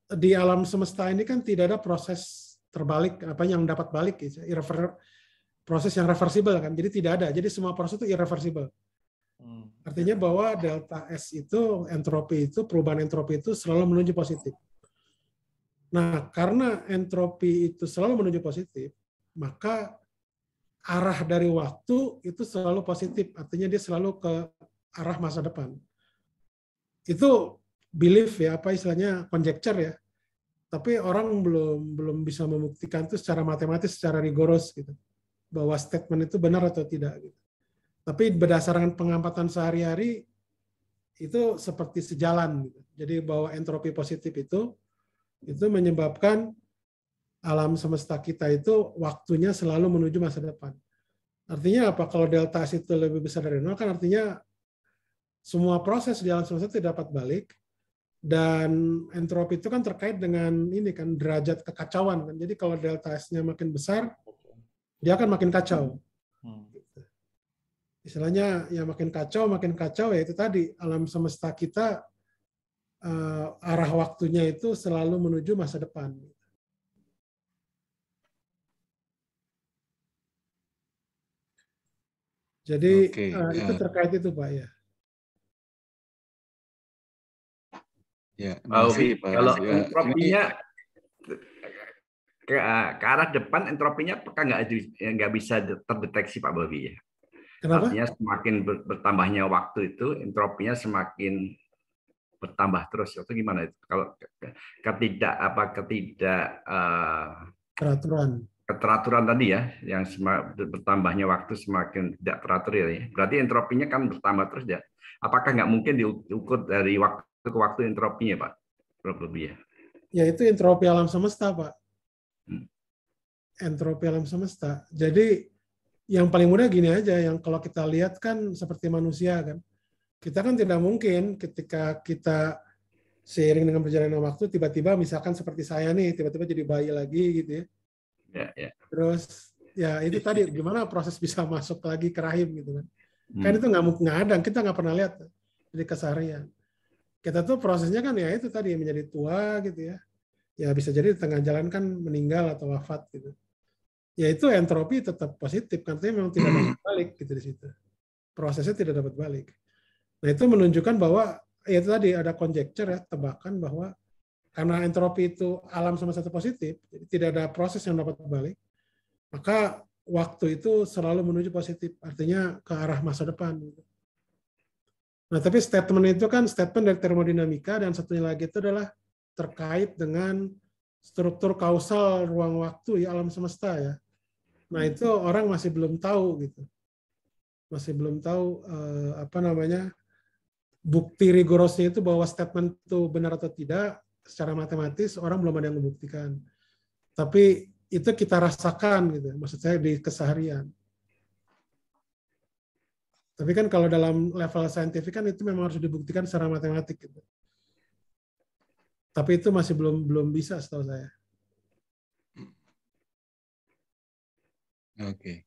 di alam semesta ini kan tidak ada proses terbalik apa yang dapat balik gitu. Proses yang reversible kan. Jadi tidak ada. Jadi semua proses itu irreversible. Artinya bahwa delta S itu entropi itu perubahan entropi itu selalu menuju positif. Nah, karena entropi itu selalu menuju positif, maka arah dari waktu itu selalu positif. Artinya dia selalu ke arah masa depan. Itu belief ya, apa istilahnya conjecture ya. Tapi orang belum bisa membuktikan itu secara matematis, secara rigoros gitu. Bahwa statement itu benar atau tidak gitu. Tapi berdasarkan pengamatan sehari-hari itu seperti sejalan gitu. Jadi bahwa entropi positif itu menyebabkan alam semesta kita itu waktunya selalu menuju masa depan. Artinya apa? Kalau delta S itu lebih besar dari 0, kan artinya semua proses di alam semesta tidak dapat balik, dan entropi itu kan terkait dengan ini kan derajat kekacauan kan. Jadi kalau delta S-nya makin besar, dia akan makin kacau. Istilahnya ya makin kacau ya itu tadi alam semesta kita arah waktunya itu selalu menuju masa depan. Jadi itu terkait itu Pak ya. Ya, kalau entropinya ke arah depan, entropinya apakah nggak bisa terdeteksi Pak Bobi ya? Kenapa? Artinya semakin bertambahnya waktu itu, entropinya semakin bertambah terus. Itu gimana itu? Kalau keteraturan tadi ya, yang bertambahnya waktu semakin tidak teratur ya. Berarti entropinya kan bertambah terus ya. Apakah nggak mungkin diukur dari waktu ke waktu entropinya, Pak? Lebih ya. Ya itu entropi alam semesta, Pak. Entropi alam semesta. Jadi yang paling mudah gini aja, yang kalau kita lihat kan seperti manusia kan. Kita kan tidak mungkin ketika kita seiring dengan perjalanan waktu tiba-tiba misalkan seperti saya nih tiba-tiba jadi bayi lagi gitu ya. Ya. Terus ya itu tadi gimana proses bisa masuk lagi ke rahim gitu kan. Kan itu nggak ada, kita nggak pernah lihat di keseharian. Kita tuh prosesnya kan ya itu tadi menjadi tua gitu ya. Ya bisa jadi di tengah jalan kan meninggal atau wafat gitu. Ya itu entropi tetap positif karena memang tidak dapat balik gitu di situ. Prosesnya tidak dapat balik. Nah itu menunjukkan bahwa ya itu tadi ada conjecture ya, tebakan bahwa karena entropi itu alam semesta positif, jadi tidak ada proses yang dapat balik, maka waktu itu selalu menuju positif, artinya ke arah masa depan. Nah, tapi statement itu kan statement dari termodinamika, dan satunya lagi itu adalah terkait dengan struktur kausal ruang waktu ya alam semesta ya. Nah, itu orang masih belum tahu gitu. Masih belum tahu bukti rigorosnya itu bahwa statement itu benar atau tidak. Secara matematis orang belum ada yang membuktikan. Tapi itu kita rasakan gitu, maksud saya di keseharian. Tapi kan kalau dalam level saintifik kan itu memang harus dibuktikan secara matematik gitu. Tapi itu masih belum bisa setahu saya. Oke.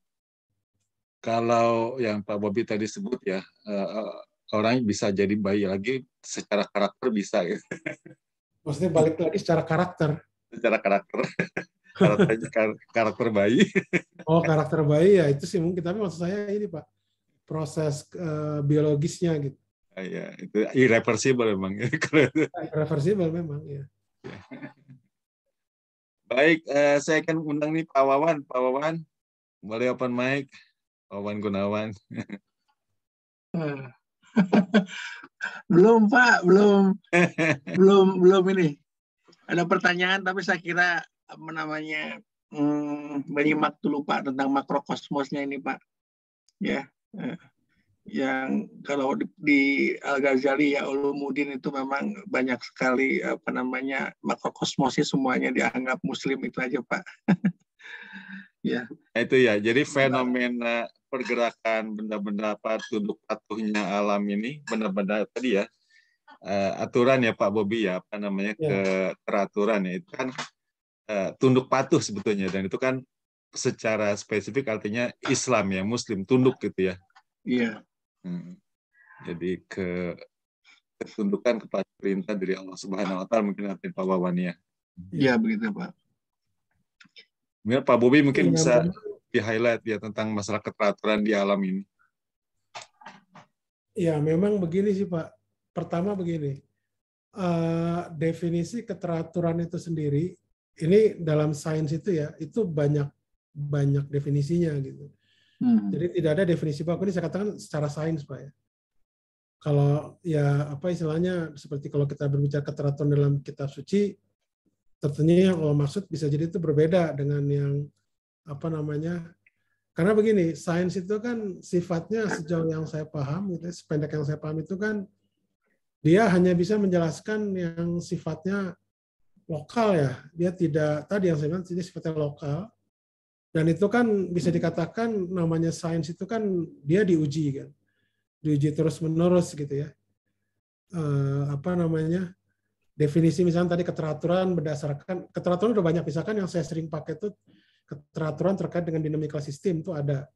Kalau yang Pak Bobi tadi sebut ya, orang bisa jadi bayi lagi secara karakter bisa gitu. Maksudnya balik lagi secara karakter. Secara karakter. karakter bayi. Oh, karakter bayi ya itu sih mungkin, tapi maksud saya ini Pak, proses biologisnya gitu. Ya, itu irreversible memang. Irreversible memang ya. Baik, saya akan undang nih Pak Wawan. Pak Wawan, boleh open mic. Wawan Gunawan. Belum Pak, belum ini. Ada pertanyaan tapi saya kira menyimak dulu Pak tentang makrokosmosnya ini Pak. Ya. Yang kalau di Al-Ghazali ya Ulumuddin itu memang banyak sekali makrokosmosnya semuanya dianggap muslim itu aja Pak. Ya. Itu ya. Jadi fenomena pergerakan benda-benda tunduk patuhnya alam ini benda-benda tadi ya aturan ya Pak Bobi ya keteraturan ya itu kan tunduk patuh sebetulnya, dan itu kan secara spesifik artinya Islam ya, Muslim tunduk gitu ya. Iya. Jadi ketundukan kepada perintah dari Allah Subhanahu Wa Taala mungkin arti Pak Wawan ya. Iya begitu Pak. Mungkin Pak Bobi mungkin bisa di-highlight ya tentang masalah keteraturan di alam ini. Ya, memang begini sih Pak. Pertama begini, definisi keteraturan itu sendiri, ini dalam sains itu ya, itu banyak definisinya gitu. Jadi tidak ada definisi baku, ini saya katakan secara sains Pak ya. Kalau ya apa istilahnya, seperti kalau kita berbicara keteraturan dalam kitab suci, tentunya yang Allah maksud bisa jadi itu berbeda dengan yang karena begini, sains itu kan sifatnya sejauh yang saya paham, gitu, sependek yang saya paham itu kan dia hanya bisa menjelaskan yang sifatnya lokal ya. Dia tidak, tadi yang saya bilang, ini sifatnya lokal. Dan itu kan bisa dikatakan namanya sains itu kan dia diuji kan. Diuji terus-menerus gitu ya. Apa namanya, definisi misalnya tadi keteraturan berdasarkan, keteraturan udah banyak, misalkan yang saya sering pakai itu keteraturan terkait dengan dinamikal sistem itu ada.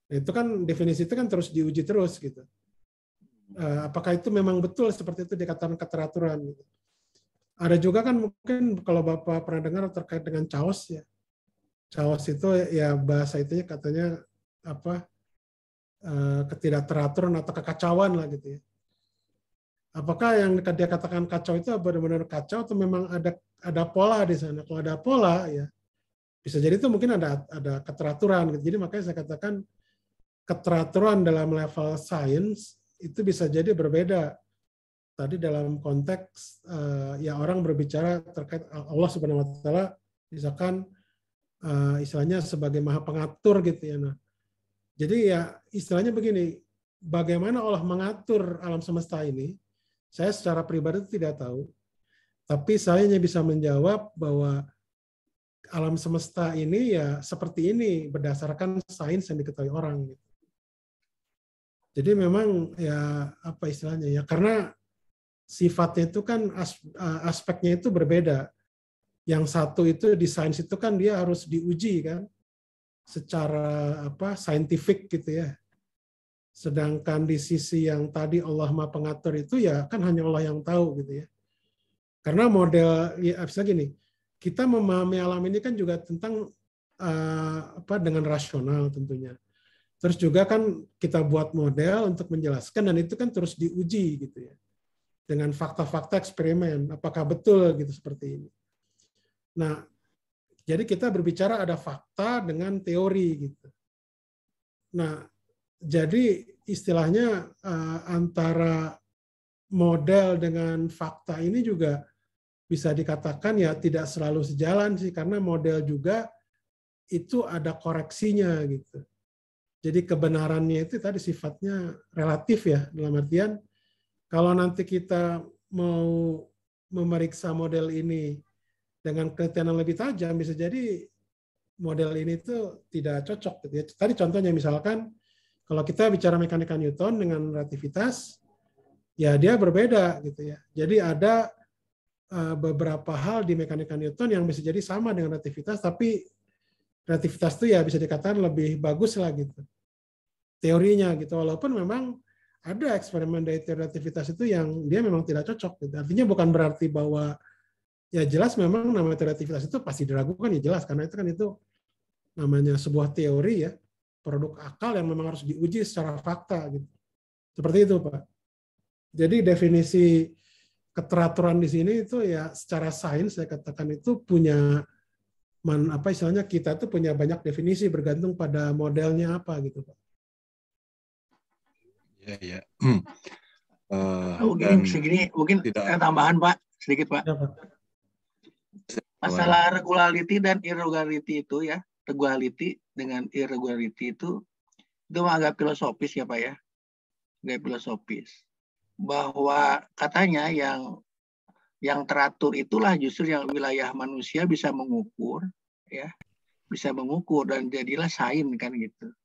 Nah, itu kan definisi itu kan terus diuji terus gitu. Apakah itu memang betul seperti itu dikatakan keteraturan gitu. Ada juga kan mungkin kalau Bapak pernah dengar terkait dengan chaos ya. Chaos itu ya bahasa itunya katanya apa, ketidakteraturan atau kekacauan lah gitu ya. Apakah yang dia katakan kacau itu benar-benar kacau atau memang ada pola di sana? Kalau ada pola ya bisa jadi itu mungkin ada keteraturan gitu. Jadi makanya saya katakan keteraturan dalam level sains itu bisa jadi berbeda. Tadi dalam konteks ya orang berbicara terkait Allah Subhanahu wa taala misalkan istilahnya sebagai maha pengatur gitu ya. Nah, jadi ya istilahnya begini, bagaimana Allah mengatur alam semesta ini, saya secara pribadi itu tidak tahu. Tapi saya hanya bisa menjawab bahwa alam semesta ini ya seperti ini berdasarkan sains yang diketahui orang. Jadi memang ya apa istilahnya ya, karena sifatnya itu kan aspeknya itu berbeda. Yang satu itu di sains itu kan dia harus diuji kan secara apa saintifik gitu ya. Sedangkan di sisi yang tadi Allah Maha Pengatur itu ya kan hanya Allah yang tahu gitu ya. Karena model ya misalnya gini, kita memahami alam ini kan juga tentang apa dengan rasional tentunya. Terus juga kan kita buat model untuk menjelaskan dan itu kan terus diuji gitu ya. Dengan fakta-fakta eksperimen, apakah betul gitu seperti ini. Nah, jadi kita berbicara ada fakta dengan teori gitu. Nah, jadi istilahnya antara model dengan fakta ini juga bisa dikatakan ya tidak selalu sejalan sih, karena model juga itu ada koreksinya gitu. Jadi kebenarannya itu tadi sifatnya relatif ya, dalam artian kalau nanti kita mau memeriksa model ini dengan penelitian yang lebih tajam, bisa jadi model ini tuh tidak cocok. Gitu ya. Tadi contohnya misalkan, kalau kita bicara mekanika Newton dengan relativitas, ya dia berbeda gitu ya. Jadi ada beberapa hal di mekanika Newton yang bisa jadi sama dengan relativitas, tapi relativitas itu ya bisa dikatakan lebih bagus lah gitu. Teorinya gitu, walaupun memang ada eksperimen dari relativitas itu yang dia memang tidak cocok. Gitu. Artinya bukan berarti bahwa ya jelas memang namanya relativitas itu pasti diragukan ya jelas, karena itu kan itu namanya sebuah teori ya, produk akal yang memang harus diuji secara fakta gitu. Seperti itu Pak. Jadi definisi keteraturan di sini itu ya secara sains saya katakan itu punya apa istilahnya kita tuh punya banyak definisi bergantung pada modelnya apa gitu Pak. Ya. Mungkin tambahan Pak, sedikit Pak. Ya, Pak. Masalah regularity dan irregularity itu ya, regularity dengan irregularity itu agak filosofis ya Pak ya, agak filosofis. Bahwa katanya yang teratur itulah justru yang wilayah manusia bisa mengukur ya, bisa mengukur dan jadilah sains kan gitu.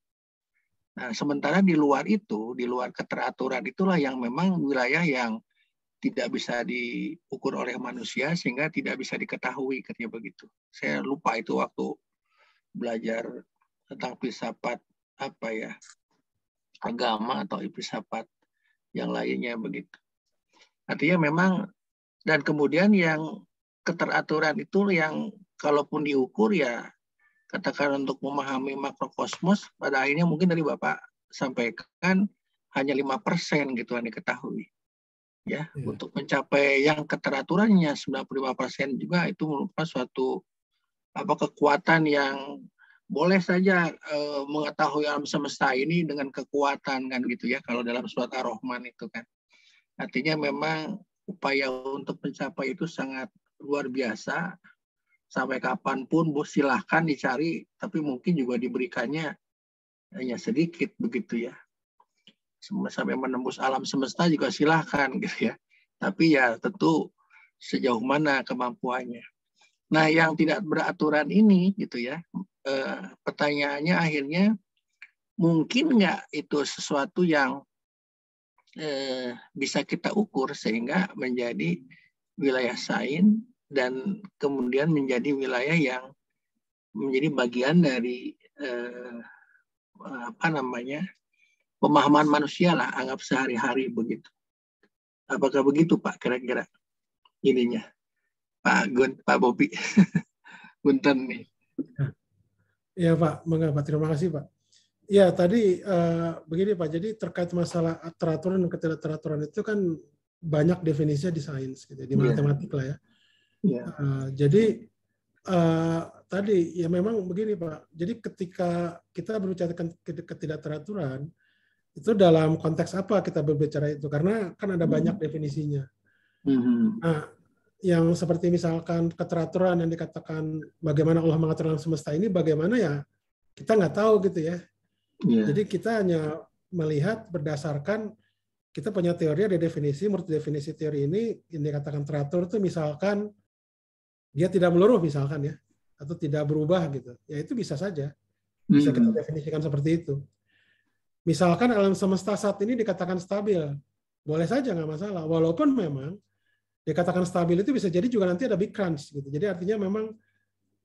Nah, sementara di luar itu, di luar keteraturan itulah yang memang wilayah yang tidak bisa diukur oleh manusia sehingga tidak bisa diketahui katanya begitu. Saya lupa itu waktu belajar tentang filsafat apa ya, agama atau filsafat yang lainnya begitu. Artinya memang, dan kemudian yang keteraturan itu yang kalaupun diukur ya katakan untuk memahami makrokosmos pada akhirnya mungkin dari Bapak sampaikan hanya 5% gitu yang diketahui. Ya, untuk mencapai yang keteraturannya 95% juga itu merupakan suatu kekuatan yang boleh saja mengetahui alam semesta ini dengan kekuatan kan gitu ya, kalau dalam surat Ar-Rahman itu kan. Artinya memang upaya untuk mencapai itu sangat luar biasa. Sampai kapanpun silahkan dicari, tapi mungkin juga diberikannya hanya sedikit begitu ya. Sampai menembus alam semesta juga silahkan gitu ya. Tapi ya tentu sejauh mana kemampuannya. Nah, yang tidak beraturan ini gitu ya, pertanyaannya akhirnya mungkin nggak itu sesuatu yang bisa kita ukur sehingga menjadi wilayah sains dan kemudian menjadi wilayah yang menjadi bagian dari pemahaman manusia lah, anggap sehari-hari begitu. Apakah begitu Pak kira-kira ininya Pak Bobi? Punten nih. Ya Pak, mengapa? Terima kasih Pak. Ya tadi begini Pak, jadi terkait masalah teraturan dan ketidakteraturan itu kan banyak definisinya di sains, gitu, di matematik lah ya. Jadi tadi ya memang begini Pak, jadi ketika kita berbicara ketidakteraturan, itu dalam konteks apa kita berbicara itu? Karena kan ada banyak definisinya. Nah, yang seperti misalkan keteraturan yang dikatakan bagaimana Allah mengatur alam semesta ini, bagaimana ya kita nggak tahu gitu ya. Jadi kita hanya melihat berdasarkan kita punya teori, ada definisi. Menurut definisi teori ini yang dikatakan teratur itu misalkan dia tidak meluruh misalkan ya, atau tidak berubah gitu. Ya itu bisa saja, bisa kita definisikan seperti itu. Misalkan alam semesta saat ini dikatakan stabil, boleh saja nggak masalah. Walaupun memang dikatakan stabil itu bisa jadi juga nanti ada big crunch gitu. Jadi artinya memang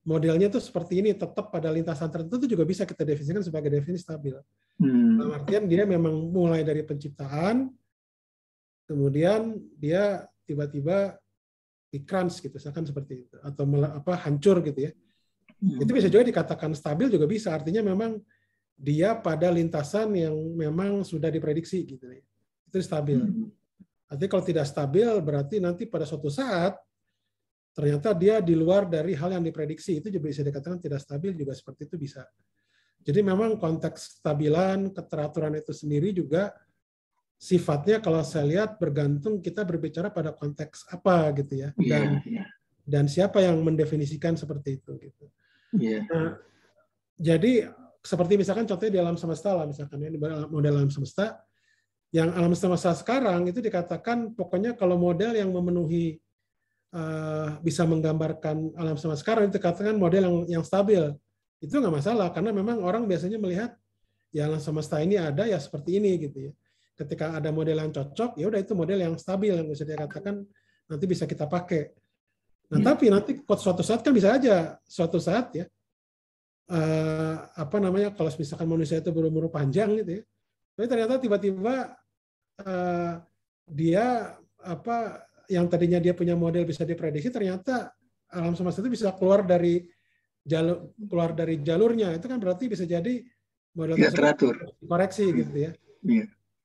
modelnya tuh seperti ini, tetap pada lintasan tertentu itu juga bisa kita definisikan sebagai definisi stabil. Dalam artian dia memang mulai dari penciptaan, kemudian dia tiba-tiba big crunch gitu, misalkan seperti itu, atau hancur gitu ya. Itu bisa juga dikatakan stabil juga bisa. Artinya memang dia pada lintasan yang memang sudah diprediksi gitu ya. Itu stabil. Artinya kalau tidak stabil berarti nanti pada suatu saat ternyata dia di luar dari hal yang diprediksi, itu juga bisa dikatakan tidak stabil, juga seperti itu bisa. Jadi memang konteks stabilan, keteraturan itu sendiri juga sifatnya kalau saya lihat bergantung kita berbicara pada konteks apa gitu ya, dan siapa yang mendefinisikan seperti itu gitu. Nah, jadi seperti misalkan contohnya di alam semesta lah, misalkan ini model alam semesta, yang alam semesta sekarang itu dikatakan pokoknya kalau model yang memenuhi bisa menggambarkan alam semesta sekarang itu dikatakan model yang stabil. Itu nggak masalah karena memang orang biasanya melihat ya alam semesta ini ada ya seperti ini gitu ya. Ketika ada model yang cocok, ya udah itu model yang stabil yang bisa dikatakan nanti bisa kita pakai. Nah, tapi nanti suatu saat kan bisa aja suatu saat ya kalau misalkan manusia itu berumur panjang gitu ya. Tapi ternyata tiba-tiba dia yang tadinya dia punya model bisa diprediksi, ternyata alam semesta itu bisa keluar dari jalurnya. Itu kan berarti bisa jadi model tersebut koreksi gitu ya.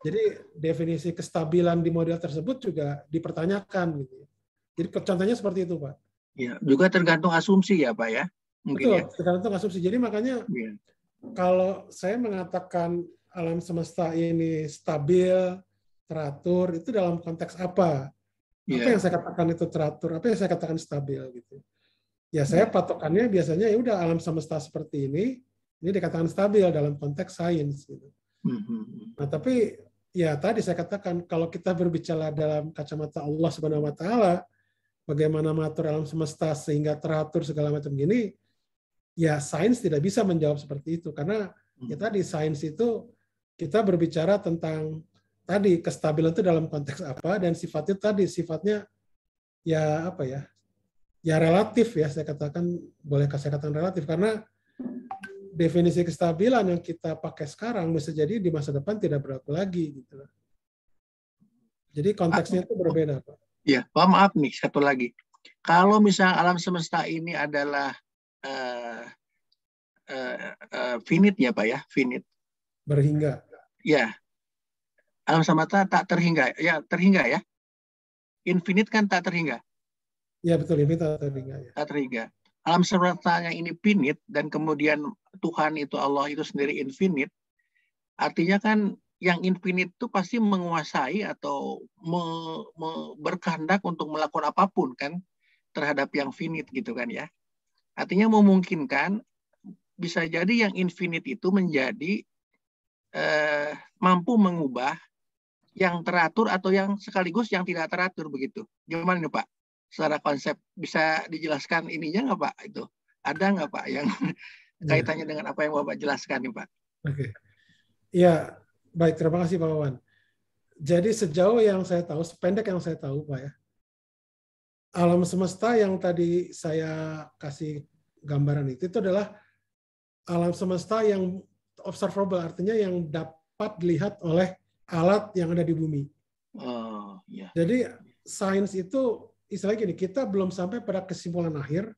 Jadi definisi kestabilan di model tersebut juga dipertanyakan gitu. Jadi contohnya seperti itu, Pak. Ya, juga tergantung asumsi ya, Pak ya. Mungkin betul, tergantung asumsi. Jadi makanya kalau saya mengatakan alam semesta ini stabil, teratur, itu dalam konteks apa? Apa yang saya katakan itu teratur? Apa yang saya katakan stabil gitu? Ya saya patokannya biasanya ya udah alam semesta seperti ini dikatakan stabil dalam konteks sains gitu. Nah, tapi ya tadi saya katakan kalau kita berbicara dalam kacamata Allah Subhanahu wa taala, bagaimana mengatur alam semesta sehingga teratur segala macam gini, ya sains tidak bisa menjawab seperti itu karena ya tadi sains itu kita berbicara tentang tadi kestabilan itu dalam konteks apa dan sifatnya ya apa ya? Ya relatif ya saya katakan, bolehkah saya katakan relatif karena definisi kestabilan yang kita pakai sekarang bisa jadi di masa depan tidak berlaku lagi gitu. Jadi konteksnya itu berbeda, Pak. Ya, Pak, maaf nih satu lagi. Kalau misalnya alam semesta ini adalah finite ya, Pak ya, finite. Berhingga. Ya. Alam semesta tak terhingga. Ya, terhingga ya. Infinite kan tak terhingga. Ya betul, ini tak terhingga. Ya. Tak terhingga. Alam semestanya ini finite dan kemudian Tuhan itu Allah itu sendiri infinite. Artinya kan yang infinite itu pasti menguasai atau berkehendak untuk melakukan apapun kan terhadap yang finite gitu kan ya. Artinya memungkinkan bisa jadi yang infinite itu menjadi mampu mengubah yang teratur atau yang sekaligus yang tidak teratur begitu. Gimana nih Pak? secara konsep bisa dijelaskan ininya nggak Pak? Itu ada nggak Pak yang kaitannya dengan apa yang Bapak jelaskan nih Pak? Oke. Ya, baik, terima kasih Pak Wawan. Jadi sejauh yang saya tahu, sependek yang saya tahu Pak ya, alam semesta yang tadi saya kasih gambaran itu adalah alam semesta yang observable, artinya yang dapat dilihat oleh alat yang ada di bumi. Oh, ya. Jadi sains itu istilahnya gini, kita belum sampai pada kesimpulan akhir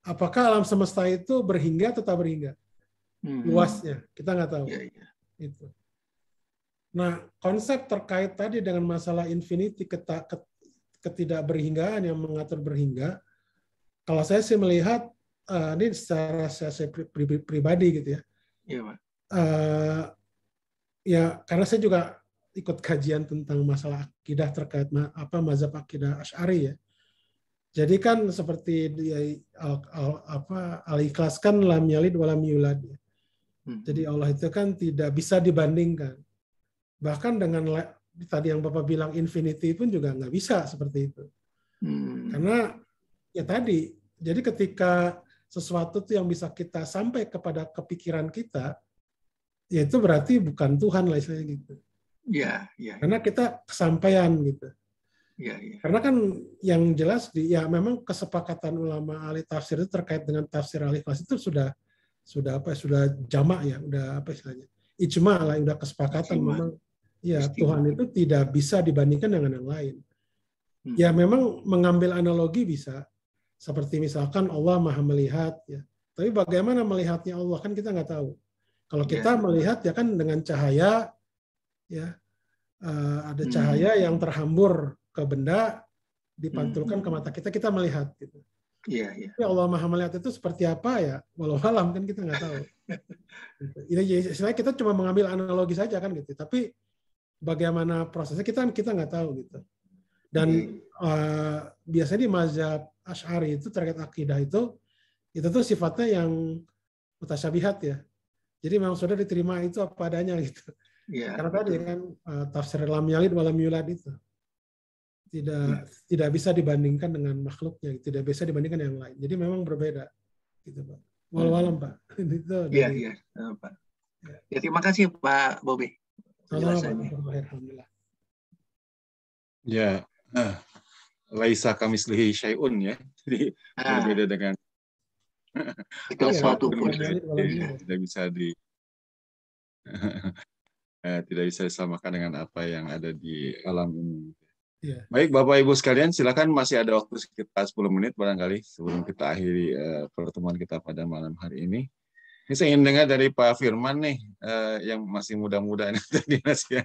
apakah alam semesta itu berhingga atau tak berhingga. Luasnya kita nggak tahu. Ya, ya. Itu. Nah, konsep terkait tadi dengan masalah infinity, ketidakberhinggaan yang mengatur berhingga, kalau saya sih melihat ini secara saya pribadi gitu ya. Iya, Pak. Ya, karena saya juga ikut kajian tentang masalah akidah terkait mazhab akidah Asy'ari ya. Jadi kan seperti al-ikhlas kan lam yalid wa lam yulad ya. Jadi Allah itu kan tidak bisa dibandingkan. Bahkan dengan tadi yang Bapak bilang infinity pun juga nggak bisa seperti itu. Karena ya tadi, jadi ketika sesuatu itu yang bisa kita sampai kepada kepikiran kita, ya itu berarti bukan Tuhan lah istilahnya gitu. Iya, iya. Karena kita kesampaian gitu. Iya, iya. Karena kan yang jelas ya memang kesepakatan ulama ahli tafsir itu terkait dengan tafsir al-ikhlas itu sudah jamak ya, udah apa istilahnya? Ijma lah, udah kesepakatan memang ya Tuhan itu tidak bisa dibandingkan dengan yang lain. Ya memang mengambil analogi bisa. Seperti misalkan Allah Maha melihat ya. Tapi bagaimana melihatnya Allah kan kita nggak tahu. Kalau kita melihat ya kan dengan cahaya ya ada cahaya yang terhambur ke benda dipantulkan ke mata kita, kita melihat gitu. Iya, iya. Tapi Allah Maha melihat itu seperti apa ya? Walau alam kan kita nggak tahu. Ini istilahnya kita cuma mengambil analogi saja kan gitu. Tapi bagaimana prosesnya kita nggak tahu gitu. Dan biasanya di mazhab Asy'ari itu terkait akidah itu tuh sifatnya yang mutasyabihat ya. Jadi memang sudah diterima itu apa adanya gitu. Ya, karena tadi kan tafsir lam yalid wa lam yulad itu tidak bisa dibandingkan dengan makhluknya, tidak bisa dibandingkan yang lain. Jadi memang berbeda gitu Pak. Walau alam Pak. Iya, iya, Pak. Ya, terima kasih Pak Bobi. Alhamdulillah. Ya, laisa kamislihi syai'un ya. Jadi berbeda dengan sesuatu pun tidak bisa tidak bisa disamakan dengan apa yang ada di alam ini. Yeah. Baik Bapak Ibu sekalian, silakan, masih ada waktu sekitar 10 menit barangkali sebelum kita akhiri pertemuan kita pada malam hari ini. Ini saya ingin dengar dari Pak Firman nih, yang masih muda-muda tadi Mas ya,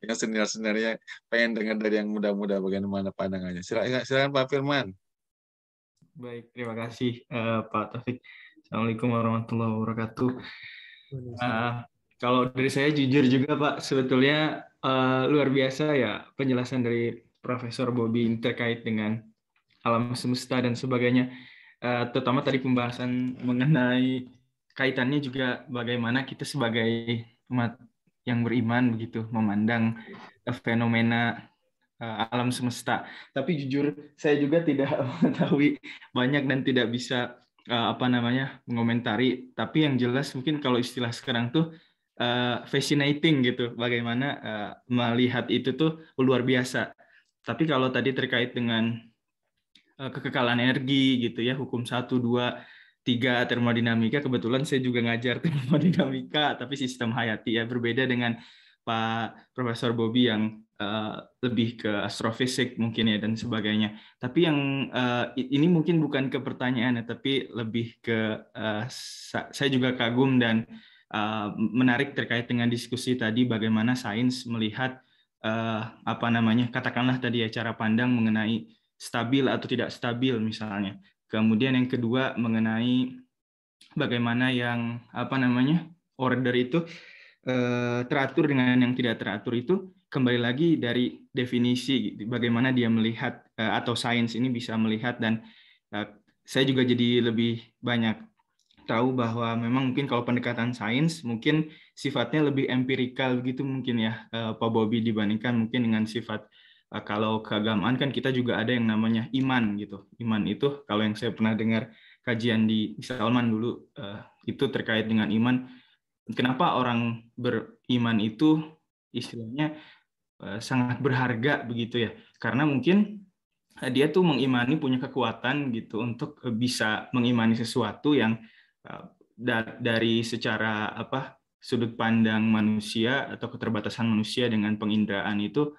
yang senior-seniornya pengen dengar dari yang muda-muda bagaimana pandangannya. Silakan Pak Firman. Baik, terima kasih Pak Taufik. Assalamualaikum warahmatullahi wabarakatuh. Kalau dari saya jujur juga Pak, sebetulnya luar biasa ya penjelasan dari Profesor Bobi terkait dengan alam semesta dan sebagainya. Terutama tadi pembahasan mengenai kaitannya juga bagaimana kita sebagai umat yang beriman begitu memandang fenomena alam semesta. Tapi jujur saya juga tidak mengetahui banyak dan tidak bisa mengomentari. Tapi yang jelas mungkin kalau istilah sekarang tuh fascinating gitu, bagaimana melihat itu tuh luar biasa. Tapi kalau tadi terkait dengan kekekalan energi gitu ya, hukum 1, 2, 3 termodinamika, kebetulan saya juga ngajar termodinamika tapi sistem hayati ya, berbeda dengan Pak Profesor Bobi yang lebih ke astrofisik mungkin ya dan sebagainya. Tapi yang ini mungkin bukan ke pertanyaannya, tapi lebih ke saya juga kagum dan menarik terkait dengan diskusi tadi bagaimana sains melihat katakanlah tadi ya cara pandang mengenai stabil atau tidak stabil misalnya. Kemudian yang kedua mengenai bagaimana yang order itu teratur dengan yang tidak teratur itu kembali lagi dari definisi bagaimana dia melihat atau sains ini bisa melihat, dan saya juga jadi lebih banyak tahu bahwa memang mungkin kalau pendekatan sains mungkin sifatnya lebih empirikal begitu mungkin ya Pak Bobi, dibandingkan mungkin dengan sifat kalau keagamaan kan kita juga ada yang namanya iman gitu. Iman itu kalau yang saya pernah dengar kajian di Salman dulu, itu terkait dengan iman. Kenapa orang beriman itu istilahnya sangat berharga begitu ya? Karena mungkin dia tuh mengimani, punya kekuatan gitu untuk bisa mengimani sesuatu yang dari secara sudut pandang manusia atau keterbatasan manusia dengan penginderaan itu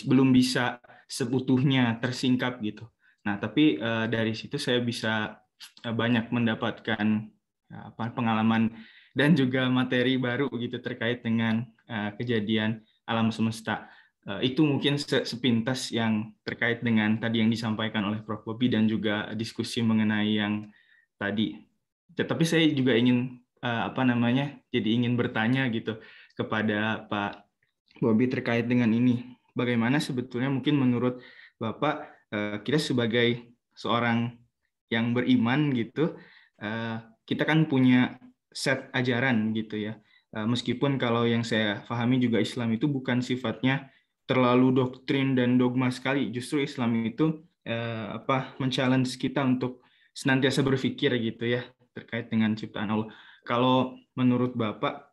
belum bisa seutuhnya tersingkap gitu. Nah, tapi dari situ saya bisa banyak mendapatkan pengalaman dan juga materi baru gitu terkait dengan kejadian alam semesta. Itu mungkin sepintas yang terkait dengan tadi yang disampaikan oleh Prof. Bobby dan juga diskusi mengenai yang tadi. Tetapi saya juga ingin jadi ingin bertanya gitu kepada Pak Bobby terkait dengan ini. Bagaimana sebetulnya mungkin menurut Bapak kita sebagai seorang yang beriman gitu, kita kan punya set ajaran gitu ya. Meskipun kalau yang saya pahami juga Islam itu bukan sifatnya terlalu doktrin dan dogma sekali. Justru Islam itu men-challenge kita untuk senantiasa berpikir gitu ya terkait dengan ciptaan Allah. Kalau menurut Bapak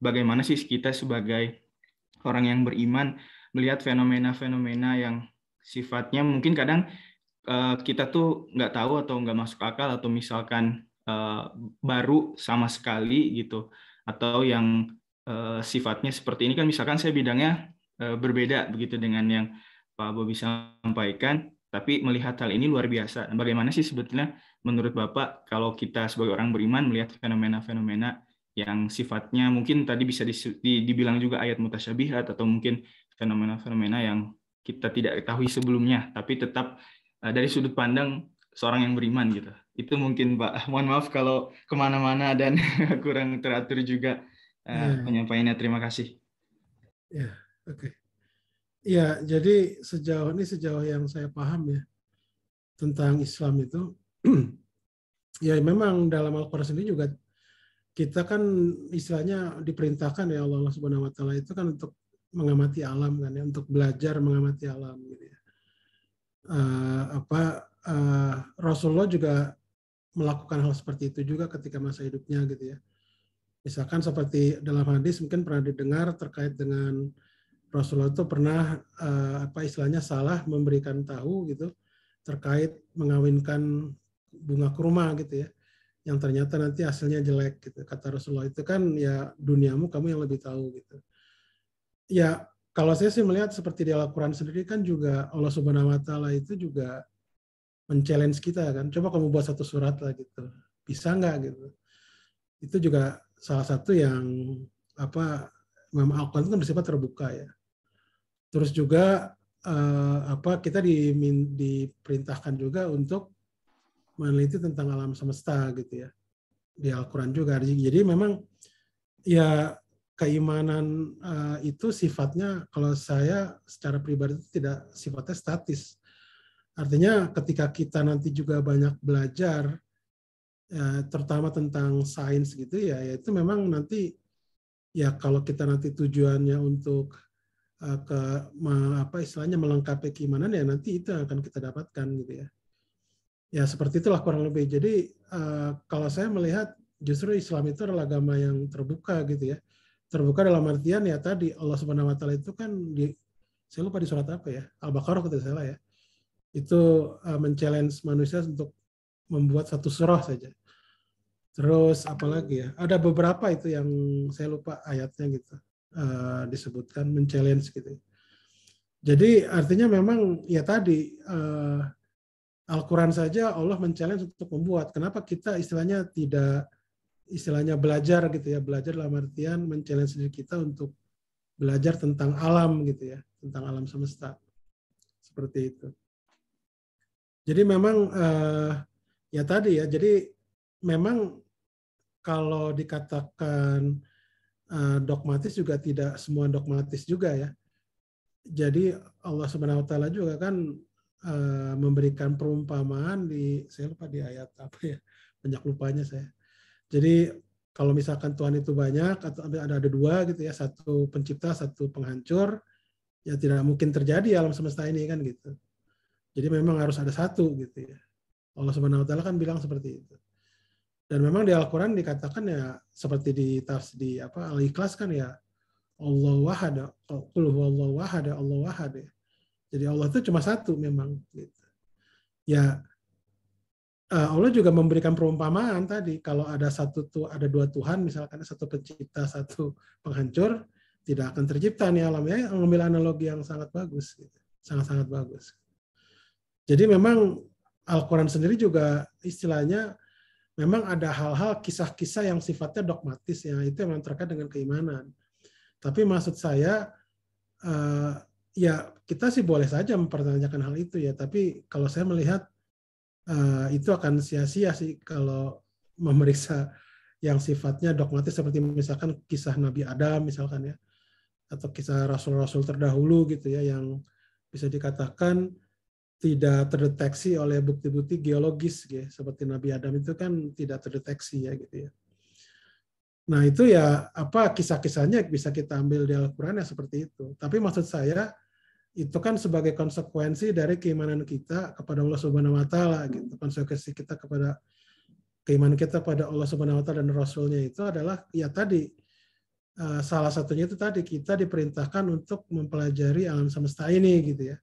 bagaimana sih kita sebagai orang yang beriman melihat fenomena-fenomena yang sifatnya mungkin kadang kita tuh nggak tahu atau nggak masuk akal atau misalkan baru sama sekali gitu, atau yang sifatnya seperti ini kan misalkan saya bidangnya berbeda begitu dengan yang Pak Bobby sampaikan, tapi melihat hal ini luar biasa. Bagaimana sih sebetulnya menurut Bapak kalau kita sebagai orang beriman melihat fenomena-fenomena yang sifatnya mungkin tadi bisa dibilang juga ayat mutasyabihat atau mungkin fenomena-fenomena yang kita tidak ketahui sebelumnya, tapi tetap dari sudut pandang seorang yang beriman gitu. Itu mungkin Pak. Mohon maaf kalau kemana-mana dan kurang teratur juga penyampaiannya. Terima kasih. Ya, oke. Ya, jadi sejauh yang saya paham ya tentang Islam itu, ya memang dalam Al-Quran sendiri juga kita kan istilahnya diperintahkan ya Allah Subhanahu Wa Taala itu kan untuk mengamati alam kan ya, untuk belajar mengamati alam gitu ya. Rasulullah juga melakukan hal seperti itu juga ketika masa hidupnya gitu ya. Misalkan seperti dalam hadis mungkin pernah didengar terkait dengan Rasulullah itu pernah istilahnya salah memberikan tahu gitu terkait mengawinkan bunga kurma gitu ya, yang ternyata nanti hasilnya jelek gitu. Kata Rasulullah itu kan ya duniamu kamu yang lebih tahu gitu. Ya kalau saya sih melihat seperti di Al-Quran sendiri kan juga Allah Subhanahu Wa Taala itu juga men-challenge kita kan, coba kamu buat satu surat lah gitu, bisa nggak gitu. Itu juga salah satu yang memang Al-Quran itu kan bersifat terbuka ya. Terus juga kita diperintahkan juga untuk meneliti tentang alam semesta gitu ya di Al-Quran juga. Jadi memang ya keimanan itu sifatnya kalau saya secara pribadi itu tidak sifatnya statis. Artinya ketika kita nanti juga banyak belajar terutama tentang sains gitu ya itu memang nanti ya kalau kita nanti tujuannya untuk istilahnya melengkapi keimanan ya nanti itu yang akan kita dapatkan gitu ya. Ya seperti itulah kurang lebih. Jadi kalau saya melihat justru Islam itu adalah agama yang terbuka gitu ya. Terbuka dalam artian ya tadi Allah Subhanahu Wa Taala itu kan saya lupa di surat apa ya, Al-Baqarah kalau tidak salah ya. Itu men-challenge manusia untuk membuat satu surah saja. Terus apalagi ya? Ada beberapa itu yang saya lupa ayatnya gitu. Disebutkan men-challenge gitu. Jadi artinya memang ya tadi Al-Quran saja Allah men-challenge untuk membuat. Kenapa kita istilahnya tidak belajar gitu ya, belajar dalam artian men-challenge diri kita untuk belajar tentang alam gitu ya, tentang alam semesta. Seperti itu. Jadi memang ya tadi ya, jadi memang kalau dikatakan dogmatis juga tidak semua dogmatis juga ya. Jadi Allah Subhanahu Wa Taala juga kan memberikan perumpamaan saya lupa di ayat apa ya, banyak lupanya saya. Jadi kalau misalkan Tuhan itu banyak atau ada dua gitu ya, satu pencipta, satu penghancur, ya tidak mungkin terjadi alam semesta ini kan gitu. Jadi memang harus ada satu gitu ya. Allah Subhanahu wa taala kan bilang seperti itu. Dan memang di Al-Qur'an dikatakan ya seperti di Al-Ikhlas kan ya Allah wahad, qul huwallahu ahad, Allah wahad. Jadi Allah itu cuma satu memang gitu. Ya Allah juga memberikan perumpamaan tadi kalau ada ada dua Tuhan, misalkan satu pencipta, satu penghancur, tidak akan tercipta nih alam ya. Mengambil analogi yang sangat bagus gitu. Sangat-sangat bagus. Jadi memang Al-Qur'an sendiri juga istilahnya memang ada hal-hal kisah-kisah yang sifatnya dogmatis ya, itu memang terkait dengan keimanan. Tapi maksud saya ya kita sih boleh saja mempertanyakan hal itu ya, tapi kalau saya melihat itu akan sia-sia sih kalau memeriksa yang sifatnya dogmatis seperti misalkan kisah Nabi Adam misalkan ya, atau kisah rasul-rasul terdahulu gitu ya, yang bisa dikatakan tidak terdeteksi oleh bukti-bukti geologis gitu, seperti Nabi Adam itu kan tidak terdeteksi ya gitu ya. Nah itu ya kisah-kisahnya bisa kita ambil di Al-Quran ya seperti itu. Tapi maksud saya itu kan sebagai konsekuensi dari keimanan kita kepada Allah Subhanahu Wa Taala gitu. Konsekuensi kita kepada keimanan kita pada Allah Subhanahu Wa Taala dan Rasulnya itu adalah ya tadi salah satunya itu tadi kita diperintahkan untuk mempelajari alam semesta ini gitu ya,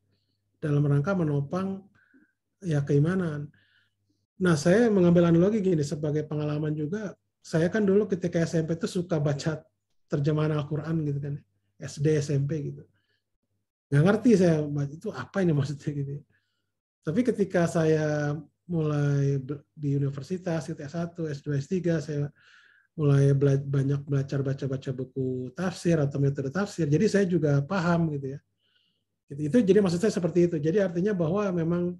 dalam rangka menopang ya keimanan. Nah saya mengambil analogi gini sebagai pengalaman juga. Saya kan dulu ketika SMP itu suka baca terjemahan Al-Quran gitu kan, SD, SMP gitu. Nggak ngerti saya itu apa ini maksudnya gitu. Tapi ketika saya mulai di universitas, S1, S2, S3, saya mulai banyak belajar baca buku tafsir atau metode tafsir. Jadi saya juga paham gitu ya. Itu jadi maksud saya seperti itu. Jadi artinya bahwa memang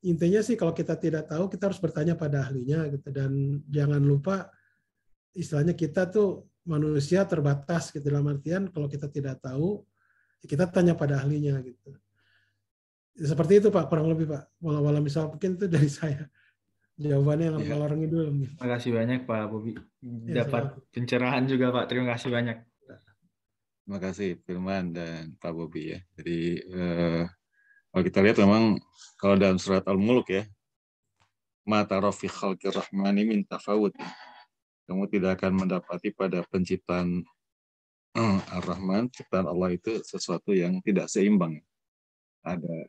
intinya sih kalau kita tidak tahu kita harus bertanya pada ahlinya gitu, dan jangan lupa istilahnya kita tuh manusia terbatas gitu, dalam artian kalau kita tidak tahu kita tanya pada ahlinya gitu. Seperti itu Pak, kurang lebih Pak. Walau misal mungkin itu dari saya jawabannya yang ngalor ngidul. Terima kasih banyak Pak Bobi. Dapat pencerahan juga Pak. Terima kasih banyak. Terima kasih Firman dan Pak Bobi ya. Jadi kalau kita lihat memang kalau dalam surat Al-Mulk ya, ma tara fi khalqir rahmani min tafawut. Kamu tidak akan mendapati pada penciptaan Ar-Rahman, ciptaan Allah itu sesuatu yang tidak seimbang. Ada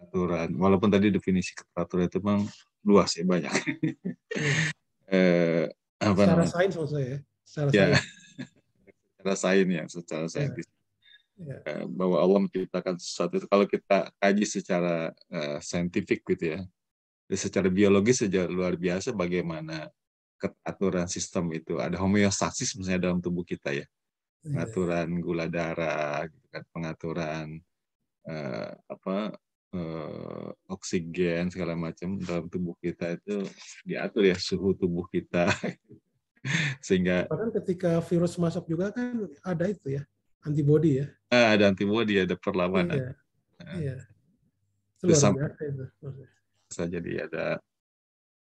keteraturan. Walaupun tadi definisi keteraturan itu memang luas ya, banyak. Secara sains maksudnya ya? Secara sains ya, secara saintis. Bahwa Allah menciptakan sesuatu itu, kalau kita kaji secara saintifik gitu ya, secara biologis saja luar biasa bagaimana keteraturan sistem itu. Ada homeostasis misalnya dalam tubuh kita ya, pengaturan gula darah, gitu kan, pengaturan oksigen segala macam dalam tubuh kita itu diatur ya, suhu tubuh kita. Sehingga bahkan ketika virus masuk juga kan ada itu ya, antibody ya. Ada antibody, ada perlawanan. Iya. Itu luar biasa itu. Jadi ada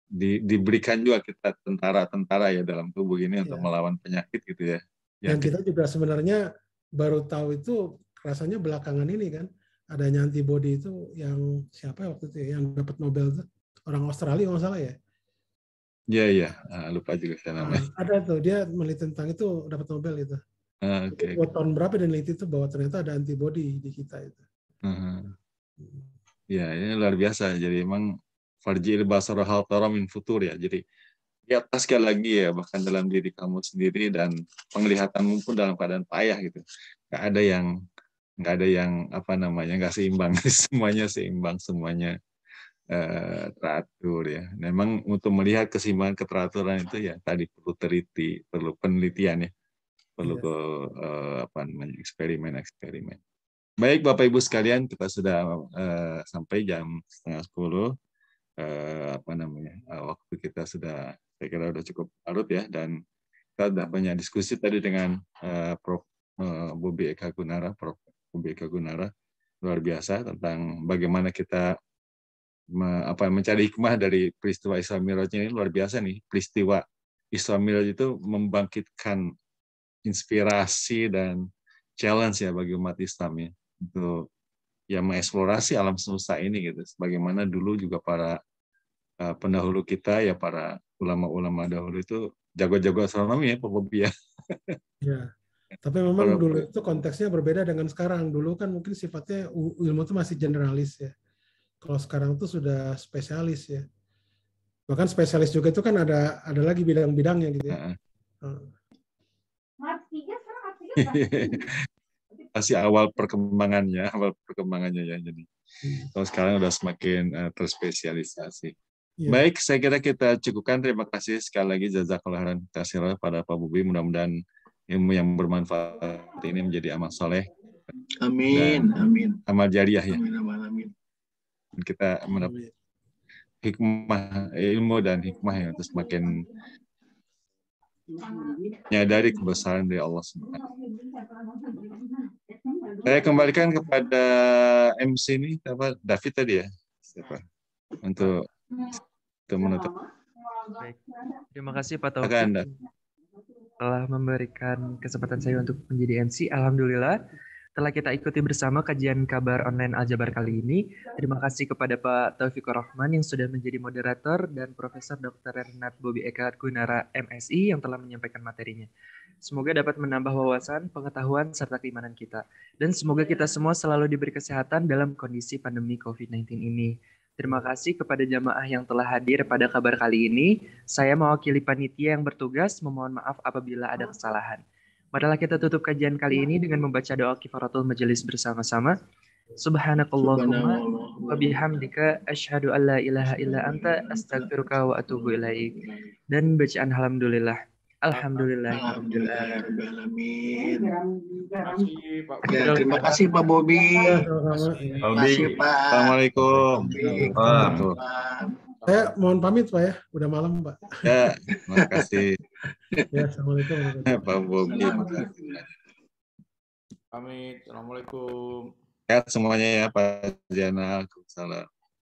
diberikan juga kita tentara ya dalam tubuh ini untuk melawan penyakit gitu ya. Dan kita juga sebenarnya baru tahu itu rasanya belakangan ini kan, adanya antibody itu yang siapa waktu itu yang dapat Nobel itu, orang Australia nggak salah ya? Iya, lupa juga saya namanya. Ada tuh dia meneliti tentang itu, dapat Nobel itu. Okay. Tahun berapa dia meneliti itu bahwa ternyata ada antibody di kita itu. Ya ini luar biasa. Jadi emang farjil basara hal tara min futur ya. Jadi lihat sekali lagi ya, bahkan dalam diri kamu sendiri dan penglihatanmu pun dalam keadaan payah gitu. Nggak ada yang nggak seimbang. Semuanya seimbang, semuanya teratur ya. Memang untuk melihat keseimbangan keteraturan itu ya tadi perlu teliti, perlu penelitian ya, perlu eksperimen. Baik Bapak Ibu sekalian, kita sudah sampai jam 9:30. Waktu kita sudah, saya kira sudah cukup larut ya, dan kita sudah banyak diskusi tadi dengan Prof. Bobi Eka Gunara, luar biasa tentang bagaimana kita mencari hikmah dari peristiwa Isra Miraj ini. Luar biasa nih, peristiwa Isra Miraj itu membangkitkan inspirasi dan challenge ya bagi umat Islam ya. untuk ya mengeksplorasi alam semesta ini gitu. Sebagaimana dulu juga para pendahulu kita ya, para ulama-ulama dahulu itu jago-jago astronomi ya Pak Bobi ya. Ya. Tapi memang dulu itu konteksnya berbeda dengan sekarang. Dulu kan mungkin sifatnya ilmu itu masih generalis ya. Kalau sekarang itu sudah spesialis ya. Bahkan spesialis juga itu kan ada lagi bidang-bidangnya gitu ya. Masih awal perkembangannya ya. Jadi kalau sekarang udah semakin terspesialisasi. Ya. Baik, saya kira kita cukupkan. Terima kasih sekali lagi jazakallahu khairan katsiran pada Pak Bobi. Mudah-mudahan ilmu yang bermanfaat ini menjadi amal soleh. Amin, amin. Amal jariah ya. Amin. Kita mendapat hikmah, ilmu dan hikmah yang terus semakin menyadari kebesaran dari Allah SWT. Saya kembalikan kepada MC ini, David tadi ya, siapa? Untuk menutup. Baik. Terima kasih Pak Taufik telah memberikan kesempatan saya untuk menjadi MC. Alhamdulillah telah kita ikuti bersama kajian kabar online Aljabar kali ini. Terima kasih kepada Pak Taufikur Rahman yang sudah menjadi moderator dan Profesor Dr. Renat Bobi Eka Gunara MSI yang telah menyampaikan materinya. Semoga dapat menambah wawasan, pengetahuan, serta keimanan kita. Dan semoga kita semua selalu diberi kesehatan dalam kondisi pandemi COVID-19 ini. Terima kasih kepada jamaah yang telah hadir pada kabar kali ini. Saya mewakili panitia yang bertugas, memohon maaf apabila ada kesalahan. Marilah kita tutup kajian kali ini dengan membaca doa kifaratul majelis bersama-sama. Subhanakallahumma wa bihamdika asyhadu an la ilaha illa anta astaghfiruka wa atubu ilaik. Dan bacaan alhamdulillah. Alhamdulillahirabbil alamin. Terima kasih Pak Bobi. Terima kasih Pak. Assalamualaikum. Saya mohon pamit Pak ya, udah malam Pak. Ya, terima kasih. Ya, assalamualaikum. Pak Bobi, makasih. Pamit, assalamualaikum. Sehat semuanya ya Pak Jana. Salam.